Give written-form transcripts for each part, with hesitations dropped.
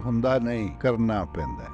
ਹੁੰਦਾ ਨਹੀਂ, ਕਰਨਾ ਪੈਂਦਾ ਹੈ।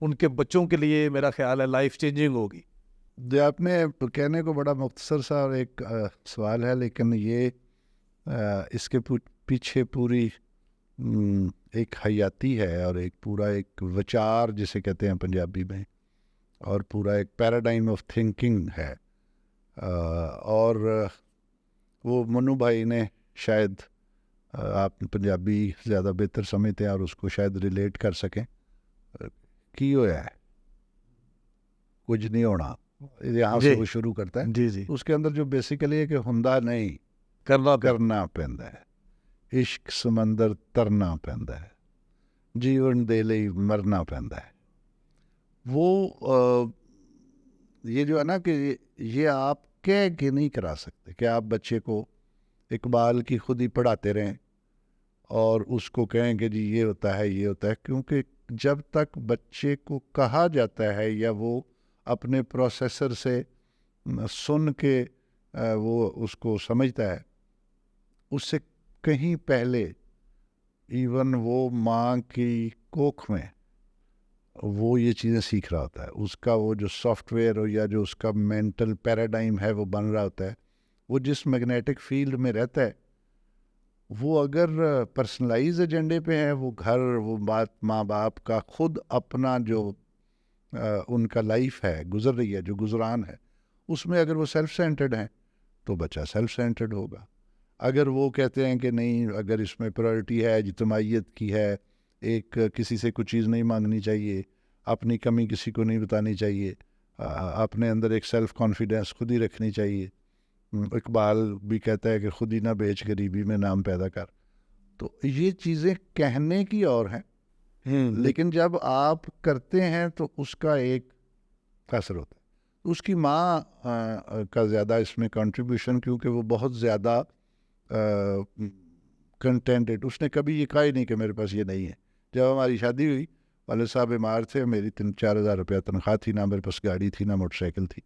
ان کے بچوں کے لیے میرا خیال ہے لائف چینجنگ ہوگی. جو آپ نے کہنے کو بڑا مختصر سا اور ایک سوال ہے، لیکن یہ اس کے پیچھے پوری ایک حیاتی ہے اور ایک پورا ایک وچار جسے کہتے ہیں پنجابی میں، اور پورا ایک پیراڈائم آف تھنکنگ ہے. اور وہ منو بھائی نے شاید آپ پنجابی زیادہ بہتر سمجھتے ہیں اور اس کو شاید ریلیٹ کر سکیں. کی ہوا ہے کچھ نہیں ہونا، یہاں سے وہ شروع کرتا ہے. جی جی اس کے اندر جو بیسیکلی ہے کہ ہندا نہیں کرنا پیندا ہے، عشق سمندر ترنا پیندا ہے، جیون دے لئی مرنا پیندا ہے. وہ یہ جو ہے نا کہ یہ آپ کہہ کے نہیں کرا سکتے کہ آپ بچے کو اقبال کی خود ہی پڑھاتے رہیں اور اس کو کہیں کہ جی یہ ہوتا ہے یہ ہوتا ہے، کیونکہ جب تک بچے کو کہا جاتا ہے یا وہ اپنے پروسیسر سے سن کے وہ اس کو سمجھتا ہے، اس سے کہیں پہلے ایون وہ ماں کی کوکھ میں وہ یہ چیزیں سیکھ رہا ہوتا ہے. اس کا وہ جو سافٹ ویئر ہو یا جو اس کا مینٹل پیراڈائم ہے وہ بن رہا ہوتا ہے. وہ جس میگنیٹک فیلڈ میں رہتا ہے، وہ اگر پرسنلائز ایجنڈے پہ ہے، وہ گھر، وہ ماں باپ کا خود اپنا جو ان کا لائف ہے گزر رہی ہے، جو گزران ہے، اس میں اگر وہ سیلف سینٹرڈ ہیں تو بچہ سیلف سینٹرڈ ہوگا. اگر وہ کہتے ہیں کہ نہیں، اگر اس میں پرائرٹی ہے اجتماعیت کی ہے، ایک کسی سے کچھ چیز نہیں مانگنی چاہیے، اپنی کمی کسی کو نہیں بتانی چاہیے، اپنے اندر ایک سیلف کانفیڈنس خود ہی رکھنی چاہیے. اقبال بھی کہتا ہے کہ خود ہی نہ بیچ غریبی میں نام پیدا کر. تو یہ چیزیں کہنے کی اور ہیں، لیکن جب آپ کرتے ہیں تو اس کا ایک اثر ہوتا ہے. اس کی ماں کا زیادہ اس میں کنٹریبیوشن، کیونکہ وہ بہت زیادہ کنٹینٹڈ، اس نے کبھی یہ کہا ہی نہیں کہ میرے پاس یہ نہیں ہے. جب ہماری شادی ہوئی، والد صاحب بیمار تھے، میری 3-4 ہزار روپیہ تنخواہ تھی، نہ میرے پاس گاڑی تھی نہ موٹر سائیکل تھی.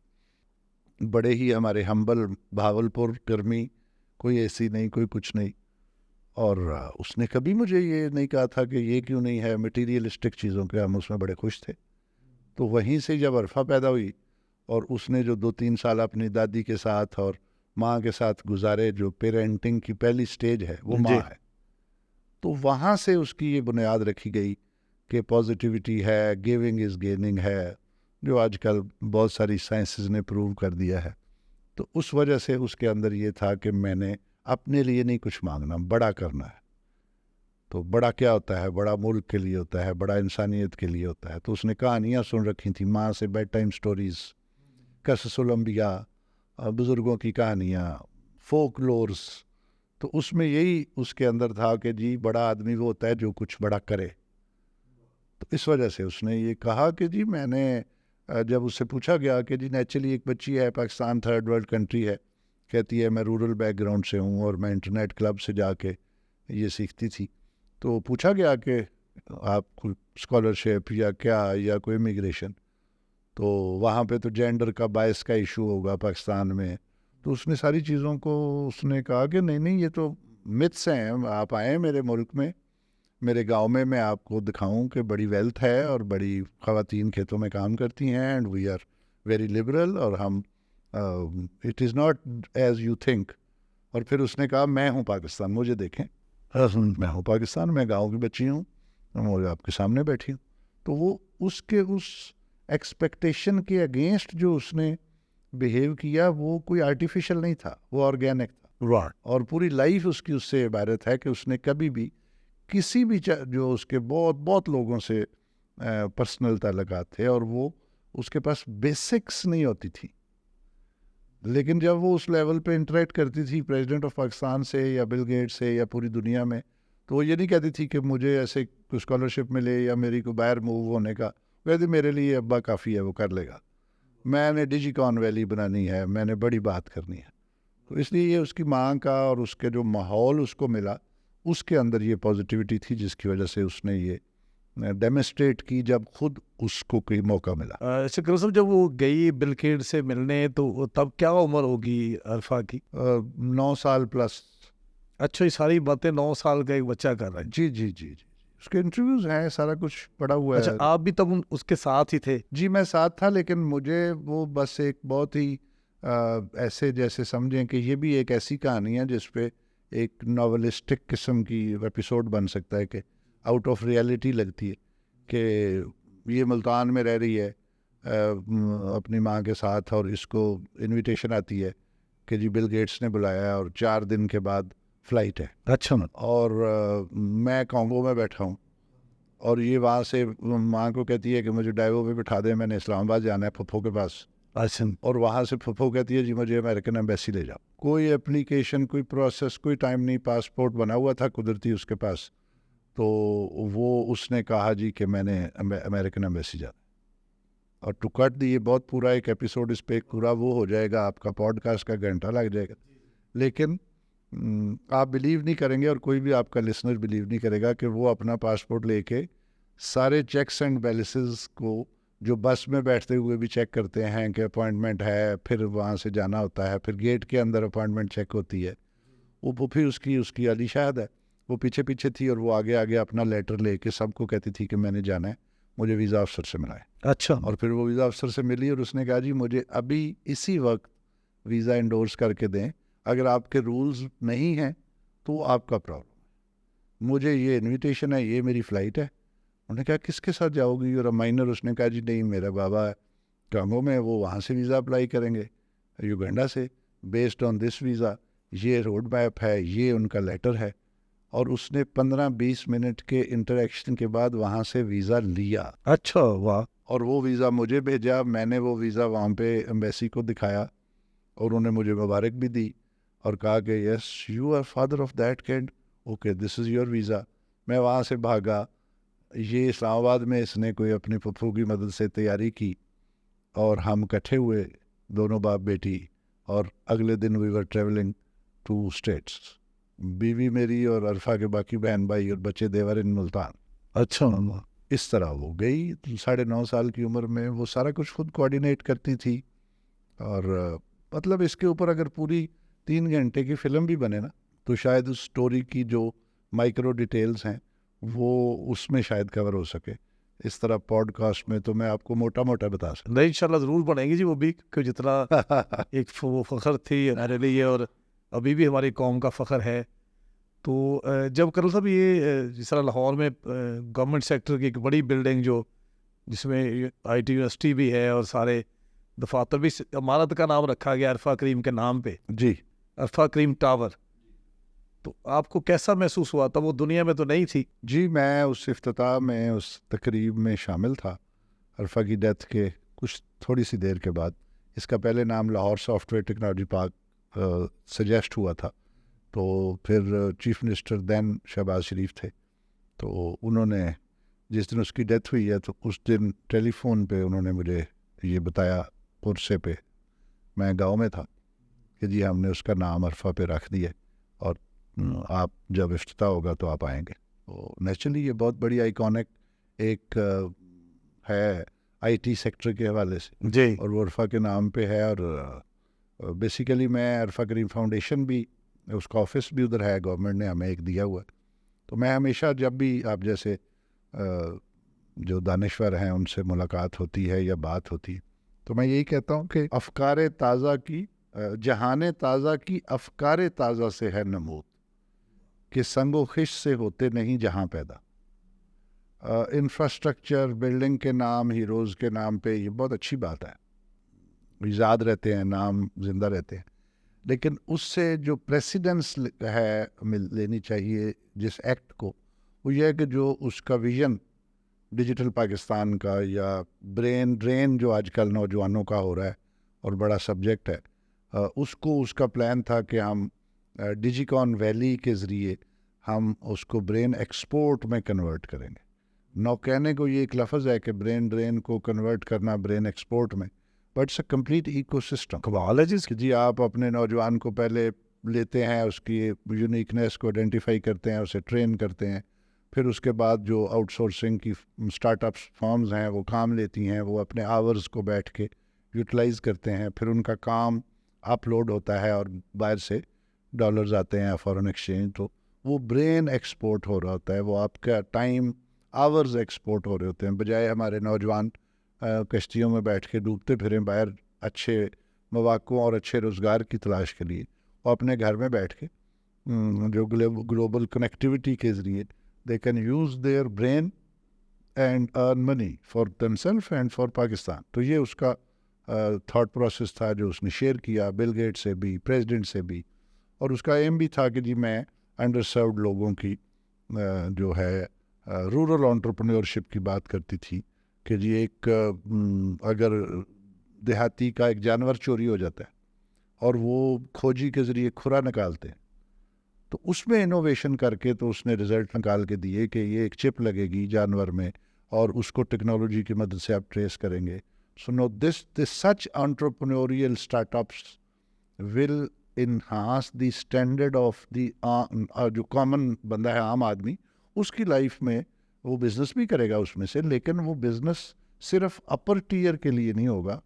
بڑے ہی ہمارے ہمبل بھاولپور گرمی، کوئی اے سی نہیں، کوئی کچھ نہیں. اور اس نے کبھی مجھے یہ نہیں کہا تھا کہ یہ کیوں نہیں ہے. مٹیریلسٹک چیزوں کے ہم اس میں بڑے خوش تھے. تو وہیں سے جب عرفہ پیدا ہوئی اور اس نے جو 2-3 سال اپنی دادی کے ساتھ اور ماں کے ساتھ گزارے، جو پیرنٹنگ کی پہلی سٹیج ہے وہ ماں ہے، تو وہاں سے اس کی یہ بنیاد رکھی گئی کہ پازیٹیوٹی ہے، گیونگ از گیننگ ہے، جو آج کل بہت ساری سائنسز نے پروو کر دیا ہے. تو اس وجہ سے اس کے اندر یہ تھا کہ میں نے اپنے لیے نہیں کچھ مانگنا، بڑا کرنا ہے. تو بڑا کیا ہوتا ہے؟ بڑا ملک کے لیے ہوتا ہے، بڑا انسانیت کے لیے ہوتا ہے. تو اس نے کہانیاں سن رکھی تھیں ماں سے، بیڈ ٹائم سٹوریز، قصص الانبیاء، بزرگوں کی کہانیاں، فوک لورز. تو اس میں یہی اس کے اندر تھا کہ جی بڑا آدمی وہ ہوتا ہے جو کچھ بڑا کرے. تو اس وجہ سے اس نے یہ کہا کہ جی میں نے، جب اس سے پوچھا گیا کہ جی نیچرلی ایک بچی ہے، پاکستان 3rd ورلڈ کنٹری ہے، کہتی ہے میں رورل بیک گراؤنڈ سے ہوں اور میں انٹرنیٹ کلب سے جا کے یہ سیکھتی تھی. تو پوچھا گیا کہ آپ کو اسکالرشپ یا کیا، یا کوئی امیگریشن، تو وہاں پہ تو جینڈر کا باعث کا ایشو ہوگا پاکستان میں. تو اس نے ساری چیزوں کو اس نے کہا کہ نہیں یہ تو متس ہیں. آپ آئیں میرے ملک میں، میرے گاؤں میں آپ کو دکھاؤں کہ بڑی ویلتھ ہے اور بڑی خواتین کھیتوں میں کام کرتی ہیں، and we are very liberal, اور ہم it is not as you think. اور پھر اس نے کہا میں ہوں پاکستان، مجھے دیکھیں، میں ہوں پاکستان، میں گاؤں کی بچی ہوں، میں آپ کے سامنے بیٹھی ہوں. تو وہ اس ایکسپیکٹیشن کے اگینسٹ جو اس نے بیہیو کیا، وہ کوئی آرٹیفیشل نہیں تھا، وہ آرگینک تھا. اور پوری لائف اس کی اس سے عبارت ہے کہ اس نے کبھی بھی کسی بھی جو اس کے بہت لوگوں سے پرسنل تعلقات تھے اور وہ اس کے پاس بیسکس نہیں ہوتی تھی، لیکن جب وہ اس لیول پہ انٹریکٹ کرتی تھی پریزیڈنٹ آف پاکستان سے یا بل گیٹ سے یا پوری دنیا میں، تو وہ یہ نہیں کہتی تھی کہ مجھے ایسے کوئی اسکالرشپ ملے یا میری کو باہر موو ہونے کا. کہتی میرے لیے ابا کافی ہے، وہ کر لے گا، میں نے ڈیجی کان ویلی بنانی ہے، میں نے بڑی بات کرنی ہے. تو اس لیے یہ اس کی ماں کا اور اس کے جو ماحول اس کو ملا، اس کے اندر یہ پازیٹیوٹی تھی جس کی وجہ سے اس نے یہ ڈیمونسٹریٹ کی جب خود اس کو کوئی موقع ملا. شکر صاحب جب وہ گئی بل گیٹ سے ملنے تو تب کیا عمر ہوگی عرفہ کی؟ 9 سال پلس. اچھا، یہ ساری باتیں 9 سال کا ایک بچہ کر رہا ہے. جی. اس کے انٹرویوز ہیں, سارا کچھ پڑا ہوا ہے. اچھا, آپ بھی تب اس کے ساتھ ہی تھے؟ جی میں ساتھ تھا, لیکن مجھے وہ بس ایک بہت ہی ایسے جیسے سمجھیں کہ یہ بھی ایک ایسی کہانی ہے جس پہ ایک ناولسٹک قسم کی ایپیسوڈ بن سکتا ہے, کہ آؤٹ آف ریئلٹی لگتی ہے کہ یہ ملتان میں رہ رہی ہے اپنی ماں کے ساتھ, اور اس کو انویٹیشن آتی ہے کہ جی بل گیٹس نے بلایا ہے اور 4 دن کے بعد فلائٹ ہے. اچھا. اور میں کانگو میں بیٹھا ہوں, اور یہ وہاں سے ماں کو کہتی ہے کہ مجھے ڈائیو پہ بٹھا دیں, میں نے اسلام آباد جانا ہے پھپھو کے پاس. اچھا. اور وہاں سے پھپھو کہتی ہے جی مجھے امریکن ایمبیسی لے جاؤ. کوئی اپلیکیشن, کوئی پروسیس, کوئی ٹائم نہیں, پاسپورٹ بنا ہوا تھا قدرتی اس کے پاس. تو وہ اس نے کہا جی کہ میں نے امریکن ایمبیسی جانا. اور ٹو کٹ دی, یہ بہت پورا ایک ایپیسوڈ اس پہ پورا وہ ہو جائے گا, آپ کا پوڈ کاسٹ کا گھنٹہ لگ جائے گا, لیکن آپ بلیو نہیں کریں گے, اور کوئی بھی آپ کا لسنر بلیو نہیں کرے گا کہ وہ اپنا پاسپورٹ لے کے سارے چیکس اینڈ بیلنسز کو جو بس میں بیٹھتے ہوئے بھی چیک کرتے ہیں کہ اپوائنٹمنٹ ہے, پھر وہاں سے جانا ہوتا ہے, پھر گیٹ کے اندر اپوائنٹمنٹ چیک ہوتی ہے. وہ پھر اس کی علی شاہد ہے, وہ پیچھے پیچھے تھی, اور وہ آگے آگے اپنا لیٹر لے کے سب کو کہتی تھی کہ میں نے جانا ہے, مجھے ویزا افسر سے ملا ہے. اچھا. اور پھر وہ ویزا افسر سے ملی, اور اس نے کہا جی مجھے ابھی اسی وقت ویزا انڈورس کر کے دیں, اگر آپ کے رولز نہیں ہیں تو آپ کا پرابلم ہے, مجھے یہ انویٹیشن ہے, یہ میری فلائٹ ہے. انہوں نے کہا کس کے ساتھ جاؤ گی, اور مائنر اس نے کہا جی نہیں میرا بابا ہے کانگو میں, وہ وہاں سے ویزا اپلائی کریں گے یوگنڈا سے, بیسڈ آن دس ویزا, یہ روڈ میپ ہے, یہ ان کا لیٹر ہے. اور اس نے 15-20 منٹ کے انٹریکشن کے بعد وہاں سے ویزا لیا. اچھا. واہ. اور وہ ویزا مجھے بھیجا, میں نے وہ ویزا وہاں پہ ایمبیسی کو دکھایا, اور انہوں نے مجھے مبارک بھی دی اور کہا کہ yes you are father of that kid, okay this is your visa. میں وہاں سے بھاگا, یہ اسلام آباد میں اس نے کوئی اپنی پھپھو کی مدد سے تیاری کی, اور ہم اکٹھے ہوئے دونوں باپ بیٹی, اور اگلے دن وی ور ٹریولنگ ٹو اسٹیٹس, بیوی میری اور عرفہ کے باقی بہن بھائی اور بچے دیور ان ملتان. اچھا. اس طرح وہ گئی 9.5 سال کی عمر میں, وہ سارا کچھ خود کوآرڈینیٹ کرتی تھی. اور مطلب اس کے اوپر اگر پوری 3 گھنٹے کی فلم بھی بنے نا, تو شاید اس سٹوری کی جو مائکرو ڈیٹیلز ہیں وہ اس میں شاید کور ہو سکے. اس طرح پوڈ کاسٹ میں تو میں آپ کو موٹا موٹا بتا سکتا. نہیں انشاءاللہ ضرور بنیں گی جی, وہ بھی کہ جتنا ایک وہ فخر تھی ہمارے لیے, اور ابھی بھی ہماری قوم کا فخر ہے. تو جب کرل صاحب یہ جس طرح لاہور میں گورنمنٹ سیکٹر کی ایک بڑی بلڈنگ جو جس میں آئی ٹی یونیورسٹی بھی ہے اور سارے دفاتر بھی, عمارت کا نام رکھا گیا عرفہ کریم کے نام پہ, جی عرفہ کریم ٹاور, تو آپ کو کیسا محسوس ہوا تھا؟ وہ دنیا میں تو نہیں تھی. جی میں اس افتتاح میں, اس تقریب میں شامل تھا عرفہ کی ڈیتھ کے کچھ تھوڑی سی دیر کے بعد. اس کا پہلے نام Lahore soft where technology park suggest ہوا تھا, تو پھر چیف منسٹر دین شہباز شریف تھے, تو انہوں نے جس دن اس کی ڈیتھ ہوئی ہے تو اس دن ٹیلی فون پہ انہوں نے مجھے یہ بتایا پرسے پہ, میں گاؤں میں تھا, کہ جی ہم نے اس کا نام عرفہ پہ رکھ دیا, اور آپ جب افتتاح ہوگا تو آپ آئیں گے. تو نیچرلی یہ بہت بڑی آئیکونک ایک ہے آئی ٹی سیکٹر کے حوالے سے جی, اور وہ عرفہ کے نام پہ ہے. اور بیسیکلی میں عرفہ کریم فاؤنڈیشن بھی, اس کا آفس بھی ادھر ہے, گورنمنٹ نے ہمیں ایک دیا ہوا ہے. تو میں ہمیشہ جب بھی آپ جیسے جو دانشور ہیں ان سے ملاقات ہوتی ہے یا بات ہوتی ہے, تو میں یہی کہتا ہوں کہ افکار تازہ کی جہان تازہ کی افکار تازہ سے ہے نمود, کہ سنگ و خش سے ہوتے نہیں جہاں پیدا. انفراسٹرکچر بلڈنگ کے نام, ہیروز کے نام پہ, یہ بہت اچھی بات ہے, یاد رہتے ہیں, نام زندہ رہتے ہیں, لیکن اس سے جو پریسیڈنس ہے لینی چاہیے جس ایکٹ کو, وہ یہ ہے کہ جو اس کا ویژن ڈیجیٹل پاکستان کا یا برین ڈرین جو آج کل نوجوانوں کا ہو رہا ہے اور بڑا سبجیکٹ ہے, اس کا پلان تھا کہ ہم ڈیجیکون ویلی کے ذریعے ہم اس کو برین ایکسپورٹ میں کنورٹ کریں گے. نو کہنے کو یہ ایک لفظ ہے کہ برین ڈرین کو کنورٹ کرنا برین ایکسپورٹ میں, but it's a complete ecosystem. کمال ہے کہ جی آپ اپنے نوجوان کو پہلے لیتے ہیں, اس کی یونیکنیس کو آئیڈینٹیفائی کرتے ہیں, اسے ٹرین کرتے ہیں, پھر اس کے بعد جو آؤٹ سورسنگ کی اسٹارٹ اپس فارمز ہیں وہ کام لیتی ہیں, وہ اپنے آورز کو بیٹھ کے یوٹیلائز کرتے ہیں, پھر ان کا کام اپلوڈ ہوتا ہے اور باہر سے ڈالرز آتے ہیں فارن ایکسچینج, تو وہ برین ایکسپورٹ ہو رہا ہوتا ہے, وہ آپ کا ٹائم آورز ایکسپورٹ ہو رہے ہوتے ہیں, بجائے ہمارے نوجوان کشتیوں میں بیٹھ کے ڈوبتے پھریں باہر اچھے مواقع اور اچھے روزگار کی تلاش کے لیے, وہ اپنے گھر میں بیٹھ کے جو گلوبل کنیکٹیوٹی کے ذریعے they can use their brain and earn money for them self and for Pakistan. تو یہ اس کا تھاٹ پروسیس تھا جو اس نے شیئر کیا بل گیٹ سے بھی, پریزیڈنٹ سے بھی, اور اس کا ایم بھی تھا کہ جی میں انڈر سروڈ لوگوں کی جو ہے رورل انٹرپرینورشپ کی بات کرتی تھی کہ جی ایک اگر دیہاتی کا ایک جانور چوری ہو جاتا ہے اور وہ کھوجی کے ذریعے کھرا نکالتے ہیں, تو اس میں انوویشن کر کے تو اس نے رزلٹ نکال کے دیے کہ یہ ایک چپ لگے گی جانور میں اور اس کو ٹیکنالوجی کی مدد سے آپ ٹریس کریں گے. So no this such entrepreneurial startups will enhance the standard of the جو کامن بندہ ہے, عام آدمی, اس کی لائف میں وہ بزنس بھی کرے گا اس میں سے, لیکن وہ بزنس صرف اپر ٹیئر کے لیے نہیں ہوگا,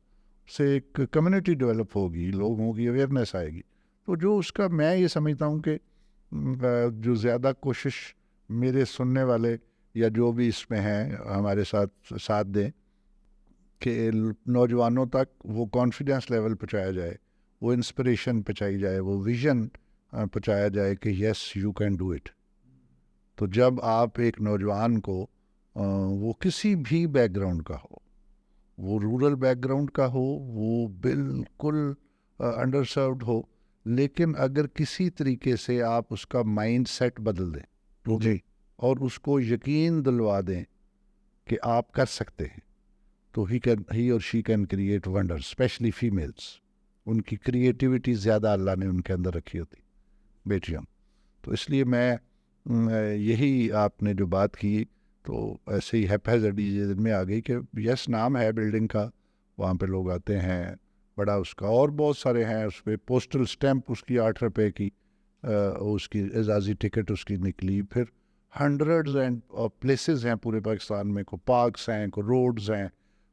سے ایک کمیونٹی ڈیولپ ہوگی, لوگوں کی اویئرنیس آئے گی. تو جو اس کا میں یہ سمجھتا ہوں کہ جو زیادہ کوشش میرے سننے والے یا جو بھی اس میں ہیں ہمارے ساتھ دیں کہ نوجوانوں تک وہ کانفیڈنس لیول پہنچایا جائے, وہ انسپریشن پہنچائی جائے, وہ ویژن پہنچایا جائے کہ yes you can do it. تو جب آپ ایک نوجوان کو وہ کسی بھی بیک گراؤنڈ کا ہو, وہ رورل بیک گراؤنڈ کا ہو, وہ بالکل انڈر سروڈ ہو, لیکن اگر کسی طریقے سے آپ اس کا مائنڈ سیٹ بدل دیں جی اور اس کو یقین دلوا دیں کہ آپ کر سکتے ہیں, تو ہی اور she can create wonder. Especially females, ان کی کریٹیوٹی زیادہ اللہ نے ان کے اندر رکھی ہوتی بیٹیاں. تو اس لیے میں یہی آپ نے جو بات کی تو ایسے ہی ہیپیزڈی دن میں آ گئی کہ یس نام ہے بلڈنگ کا, وہاں پہ لوگ آتے ہیں, بڑا اس کا, اور بہت سارے ہیں اس پہ پوسٹل سٹیمپ اس کی 8 روپے کی اس کی اعزازی ٹکٹ اس کی نکلی. پھر ہنڈریڈز اینڈ پلیسز ہیں پورے پاکستان میں, کوئی پارکس ہیں, کوئی روڈز ہیں,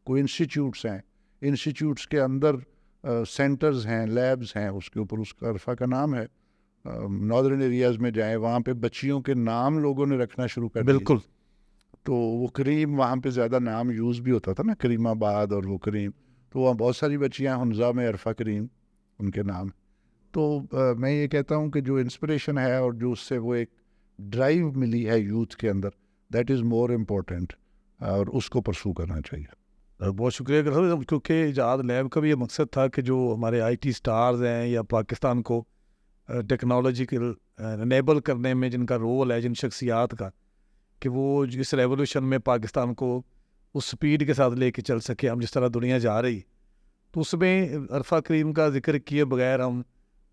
کوئی انسٹیٹیوٹس ہیں, انسٹیٹیوٹس کے اندر سینٹرز ہیں, لیبز ہیں, اس کے اوپر اس کا عرفہ کا نام ہے. ناردرن ایریاز میں جائیں وہاں پہ بچیوں کے نام لوگوں نے رکھنا شروع کر دیے. بالکل. تو وہ کریم وہاں پہ زیادہ نام یوز بھی ہوتا تھا نا, کریم آباد اور وہ کریم, تو وہاں بہت ساری بچیاں حمزہ میں عرفہ کریم ان کے نام. تو میں یہ کہتا ہوں کہ جو انسپریشن ہے اور جو اس سے وہ ایک ڈرائیو ملی ہے یوتھ کے اندر, دیٹ از مور امپورٹنٹ, اور اس کو پرسو کرنا چاہیے. بہت شکریہ کیونکہ ایجاد لیب کا بھی یہ مقصد تھا کہ جو ہمارے آئی ٹی سٹارز ہیں یا پاکستان کو ٹیکنالوجیکل انیبل کرنے میں جن کا رول ہے, جن شخصیات کا, کہ وہ اس ریولوشن میں پاکستان کو اس سپیڈ کے ساتھ لے کے چل سکے ہم جس طرح دنیا جا رہی. تو اس میں عرفہ کریم کا ذکر کیے بغیر ہم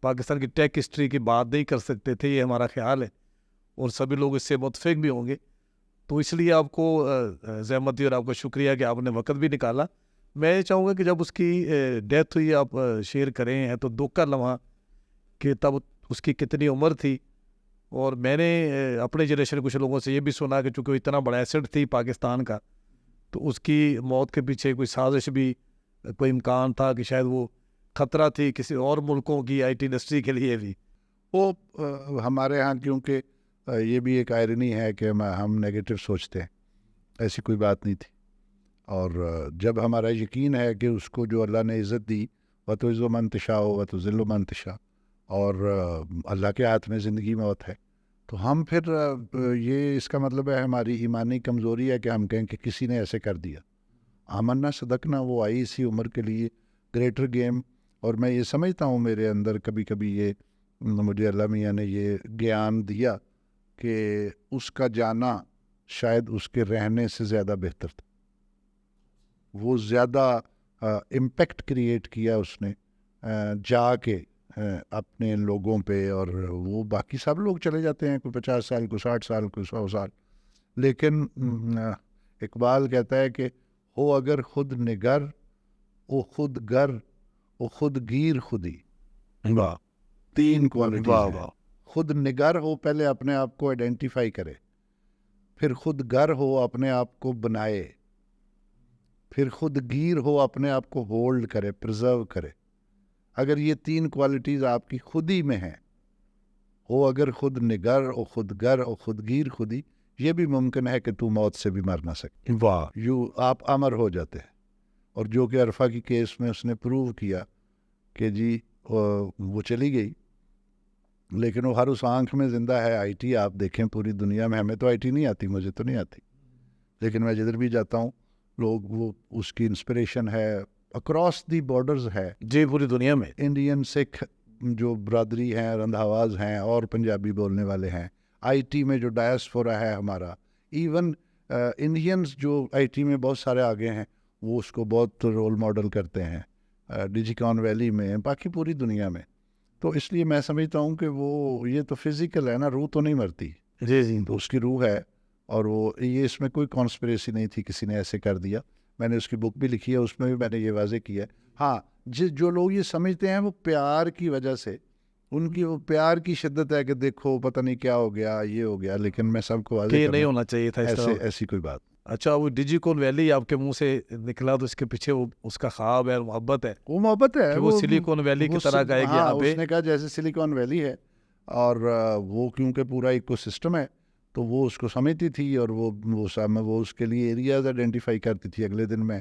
پاکستان کی ٹیک ہسٹری کی بات نہیں کر سکتے تھے, یہ ہمارا خیال ہے, اور سبھی لوگ اس سے متفق بھی ہوں گے. تو اس لیے آپ کو زحمت دی اور آپ کا شکریہ کہ آپ نے وقت بھی نکالا. میں چاہوں گا کہ جب اس کی ڈیتھ ہوئی آپ شیئر کریں ہیں تو دکھ کا لمحہ کہ تب اس کی کتنی عمر تھی. اور میں نے اپنے جنریشن کچھ لوگوں سے یہ بھی سنا کہ چونکہ وہ اتنا بڑا ایسٹ تھی پاکستان کا, تو اس کی موت کے پیچھے کوئی سازش بھی, کوئی امکان تھا کہ شاید وہ خطرہ تھی کسی اور ملکوں کی آئی ٹی انڈسٹری کے لیے بھی. وہ ہمارے ہاں کیونکہ یہ بھی ایک آئرنی ہے کہ ہم نیگیٹو سوچتے ہیں, ایسی کوئی بات نہیں تھی. اور جب ہمارا یقین ہے کہ اس کو جو اللہ نے عزت دی, و تو عز و منتشا ہو و تو ذل و منتشا, اور اللہ کے ہاتھ میں زندگی موت ہے, تو ہم پھر یہ اس کا مطلب ہے ہماری ایمانی کمزوری ہے کہ ہم کہیں کہ کسی نے ایسے کر دیا. آمنا صدقنا وہ آئی اسی عمر کے لیے گریٹر گیم. اور میں یہ سمجھتا ہوں میرے اندر کبھی کبھی یہ مجھے اللہ میاں نے یہ گیان دیا کہ اس کا جانا شاید اس کے رہنے سے زیادہ بہتر تھا. وہ زیادہ امپیکٹ کریٹ کیا اس نے جا کے اپنے لوگوں پہ, اور وہ باقی سب لوگ چلے جاتے ہیں, کوئی 50 سال, کوئی 60 سال, کوئی 100 سال, لیکن اقبال کہتا ہے کہ ہو اگر خود نگر او خود گر او خود گیر خودی. واہ, 3 کوالٹیز واہ ہیں. واہ. خود نگر ہو, پہلے اپنے آپ کو آئیڈینٹیفائی کرے, پھر خود گر ہو, اپنے آپ کو بنائے, پھر خود گیر ہو, اپنے آپ کو ہولڈ کرے, پرزرو کرے. اگر یہ 3 کوالٹیز آپ کی خود ہی میں ہیں, ہو اگر خود نگر اور خود گر اور خود گیر خودی، یہ بھی ممکن ہے کہ تو موت سے بھی مر نہ سکے. واہ. آپ امر ہو جاتے ہیں. اور جو کہ عرفہ کی کیس میں اس نے پروو کیا کہ جی وہ چلی گئی لیکن وہ ہر اس آنکھ میں زندہ ہے. آئی ٹی آپ دیکھیں پوری دنیا میں، ہمیں تو آئی ٹی نہیں آتی، مجھے تو نہیں آتی، لیکن میں جدھر بھی جاتا ہوں لوگ وہ اس کی انسپریشن ہے، اکراس دی بارڈرز ہے. جی پوری دنیا میں انڈین سکھ جو برادری ہیں، رندھاواز ہیں اور پنجابی بولنے والے ہیں. آئی ٹی میں جو ڈائسفورا ہے ہمارا، ایون انڈینز جو آئی ٹی میں بہت سارے آگے ہیں، وہ اس کو بہت رول ماڈل کرتے ہیں ڈیجیکان ویلی میں، باقی پوری دنیا میں. تو اس لیے میں سمجھتا ہوں کہ وہ یہ تو فزیکل ہے نا، روح تو نہیں مرتی. جی جی. تو اس کی روح ہے، اور وہ یہ اس میں کوئی کانسپریسی نہیں تھی کسی نے ایسے کر دیا. میں نے اس کی بک بھی لکھی ہے، اس میں بھی میں نے یہ واضح کیا ہے. ہاں جو لوگ یہ سمجھتے ہیں وہ پیار کی وجہ سے، ان کی وہ پیار کی شدت ہے کہ دیکھو پتہ نہیں کیا ہو گیا، یہ ہو گیا، لیکن میں سب کو واضح یہ نہیں ہونا چاہیے تھا اس طرح. ایسی کوئی بات. اچھا وہ ڈیجیکون ویلی آپ کے منہ سے نکلا تو اس کے پیچھے وہ اس کا خواب ہے، محبت ہے. وہ محبت ہے، وہ سلیکون ویلی کی طرح کا ہے کہ یہاں پہ اس نے کہا جیسے سلیکون ویلی ہے، اور وہ کیونکہ پورا ایکو سسٹم ہے تو وہ اس کو سمجھتی تھی، اور وہ اس کے لیے ایریاز آئیڈینٹیفائی کرتی تھی. اگلے دن میں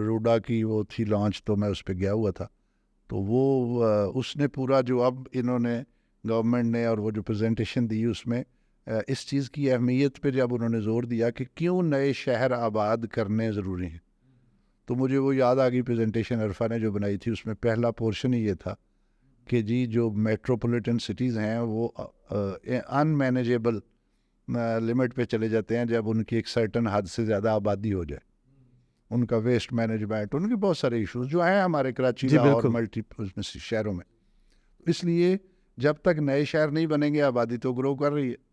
روڈا کی وہ تھی لانچ، تو میں اس پہ گیا ہوا تھا. تو وہ اس نے پورا جو اب انہوں نے گورنمنٹ نے اور وہ جو پریزنٹیشن دی اس میں اس چیز کی اہمیت پہ جب انہوں نے زور دیا کہ کیوں نئے شہر آباد کرنے ضروری ہیں، تو مجھے وہ یاد آ گئی پریزنٹیشن عرفہ نے جو بنائی تھی. اس میں پہلا پورشن ہی یہ تھا کہ جی جو میٹروپولیٹن سٹیز ہیں وہ ان مینیجیبل لمٹ پہ چلے جاتے ہیں جب ان کی ایک سرٹن حد سے زیادہ آبادی ہو جائے. ان کا ویسٹ مینجمنٹ، ان کے بہت سارے ایشوز جو ہیں ہمارے کراچی اور ملٹی شہروں میں. اس لیے جب تک نئے شہر نہیں بنیں گے آبادی تو گرو کر رہی ہے.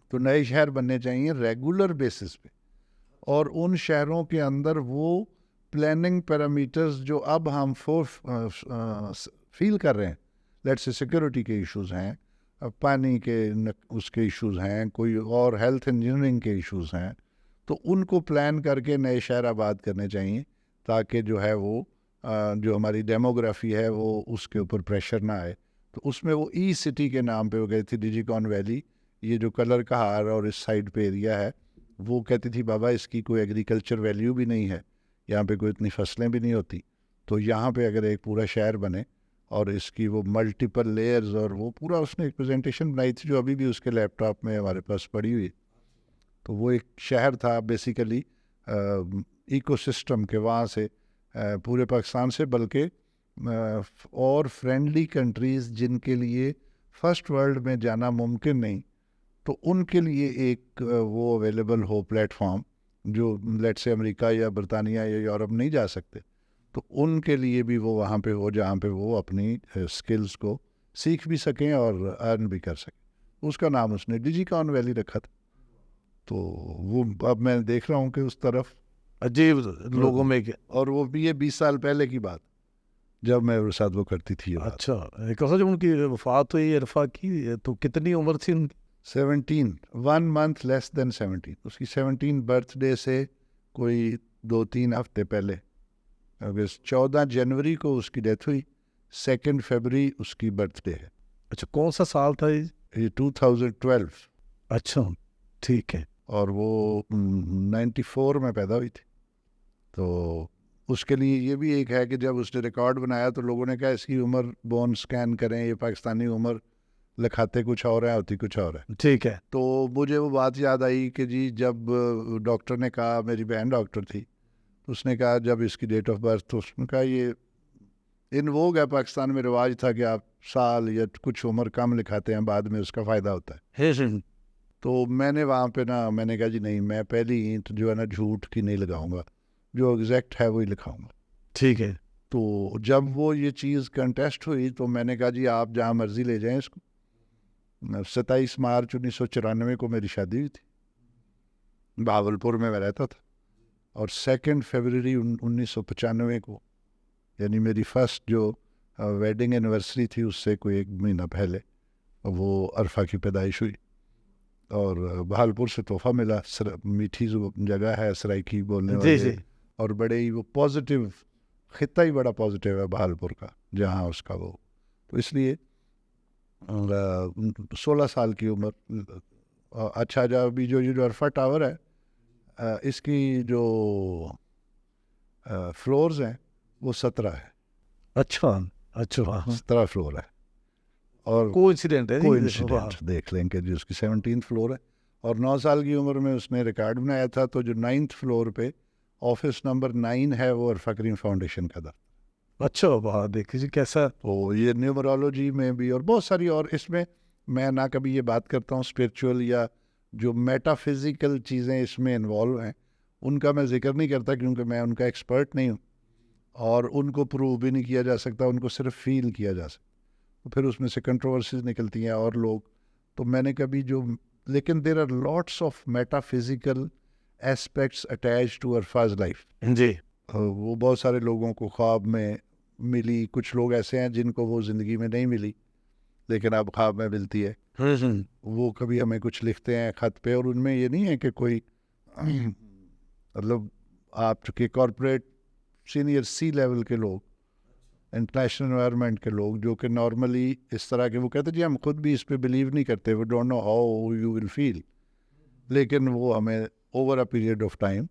تو نئے شہر بننے چاہیے ریگولر بیسس پہ، اور ان شہروں کے اندر وہ پلاننگ پیرامیٹرز جو اب ہم فیل کر رہے ہیں، لیٹ سے سیکورٹی کے ایشوز ہیں، پانی کے اس کے ایشوز ہیں، کوئی اور ہیلتھ انجینئرنگ کے ایشوز ہیں، تو ان کو پلان کر کے نئے شہر آباد کرنے چاہیے تاکہ جو ہے وہ جو ہماری ڈیموگرافی ہے وہ اس کے اوپر پریشر نہ آئے. تو اس میں وہ ای سٹی کے نام پہ ہو گئی تھی ڈیجیکان ویلی. یہ جو کلر کا ہار اور اس سائڈ پہ ایریا ہے، وہ کہتی تھی بابا اس کی کوئی ایگریکلچر ویلیو بھی نہیں ہے، یہاں پہ کوئی اتنی فصلیں بھی نہیں ہوتی، تو یہاں پہ اگر ایک پورا شہر بنے اور اس کی وہ ملٹیپل لیئرز، اور وہ پورا اس نے ایک پریزنٹیشن بنائی تھی جو ابھی بھی اس کے لیپ ٹاپ میں ہمارے پاس پڑی ہوئی. تو وہ ایک شہر تھا بیسیکلی ایکو سسٹم کے، وہاں سے پورے پاکستان سے، بلکہ اور فرینڈلی کنٹریز جن کے لیے فرسٹ ورلڈ میں جانا ممکن نہیں، تو ان کے لیے ایک وہ اویلیبل ہو پلیٹ فارم جو لیٹ سے امریکہ یا برطانیہ یا یورپ نہیں جا سکتے، تو ان کے لیے بھی وہ وہاں پہ ہو جہاں پہ وہ اپنی سکلز کو سیکھ بھی سکیں اور ارن بھی کر سکیں. اس کا نام اس نے ڈیجیکان ویلی رکھا تھا. تو وہ اب میں دیکھ رہا ہوں کہ اس طرف عجیب لوگوں میں، اور وہ بھی یہ 20 سال پہلے کی بات جب میں اس ساتھ وہ کرتی تھی. اچھا جب ان کی وفات ہوئی عرفہ کی تو کتنی عمر تھی ان کی؟ 17، 1 month لیس دین 17. اس کی 17 برتھ ڈے سے کوئی 2-3 ہفتے پہلے، 14 جنوری کو اس کی ڈیتھ ہوئی، 2 فروری اس کی برتھ ڈے ہے. اچھا کون سا سال تھا یہ 2012. اچھا ٹھیک ہے. اور وہ 94 میں پیدا ہوئی تھی. تو اس کے لیے یہ بھی ایک ہے کہ جب اس نے ریکارڈ بنایا تو لوگوں نے کہا اس کی عمر بون سکین کریں، یہ پاکستانی عمر لکھاتے کچھ اور ہے، ہوتی کچھ اور ہے. ٹھیک ہے. تو مجھے وہ بات یاد آئی کہ جی جب ڈاکٹر نے کہا، میری بہن ڈاکٹر تھی، اس نے کہا جب اس کی ڈیٹ آف برتھ، تو اس نے کہا یہ ان ووگ ہے، پاکستان میں رواج تھا کہ آپ سال یا کچھ عمر کم لکھاتے ہیں، بعد میں اس کا فائدہ ہوتا ہے. تو میں نے وہاں پہ میں نے کہا جی نہیں، میں پہلی اینٹ جو ہے نا جھوٹ کی نہیں لگاؤں گا، جو ایگزیکٹ ہے وہی لکھاؤں گا. ٹھیک ہے. تو جب وہ یہ چیز کنٹیسٹ ہوئی تو میں نے کہا جی آپ جہاں مرضی لے جائیں اس کو. 27 مارچ 1994 کو میری شادی ہوئی تھی، بہاولپور میں رہتا تھا، اور 2 فروری 1995 کو، یعنی میری فرسٹ جو ویڈنگ اینیورسری تھی اس سے کوئی 1 مہینہ پہلے وہ عرفہ کی پیدائش ہوئی. اور بہاولپور سے تحفہ ملا، میٹھی جگہ ہے سرائکی بولنے والے، اور بڑے ہی وہ پازیٹیو، خطہ ہی بڑا پازیٹیو ہے بہاولپور کا جہاں اس کا وہ. تو اس لیے 16 سال کی عمر. اچھا جب ابھی جو عرفہ ٹاور ہے اس کی جو فلورز ہیں وہ 17 ہے. اچھا 17 فلور ہے. اور کو انسیڈنٹ ہے کوئی انسیڈنٹ دیکھ لیں کہ جی اس کی 17 فلور ہے. اور 9 سال کی عمر میں اس نے ریکارڈ بنایا تھا. تو جو 9th فلور پہ آفس نمبر 9 ہے وہ عرفہ کریم فاؤنڈیشن کا تھا. اچھا واہ دیکھیے جی کیسا. تو یہ نیومرولوجی میں بھی اور بہت ساری, اور اس میں میں نہ کبھی یہ بات کرتا ہوں اسپریچول یا جو میٹا فزیکل چیزیں اس میں انوالو ہیں ان کا میں ذکر نہیں کرتا کیونکہ میں ان کا ایکسپرٹ نہیں ہوں اور ان کو پروو بھی نہیں کیا جا سکتا, ان کو صرف فیل کیا جا سکتا. تو پھر اس میں سے کنٹروورسیز نکلتی ہیں اور لوگ, تو میں نے کبھی جو, لیکن there are lots of metaphysical aspects attach to Arfa's life. جی وہ بہت سارے لوگوں کو خواب میں ملی, کچھ لوگ ایسے ہیں جن کو وہ زندگی میں نہیں ملی لیکن اب خواب میں ملتی ہے. وہ کبھی ہمیں کچھ لکھتے ہیں خط پہ, اور ان میں یہ نہیں ہے کہ کوئی مطلب آپ چونکہ کارپوریٹ سینئر سی لیول کے لوگ, انٹرنیشنل انوائرمنٹ کے لوگ جو کہ نارملی اس طرح کے, وہ کہتے ہیں جی ہم خود بھی اس پہ بلیو نہیں کرتے, we don't know how you will feel, لیکن وہ ہمیں over a period of time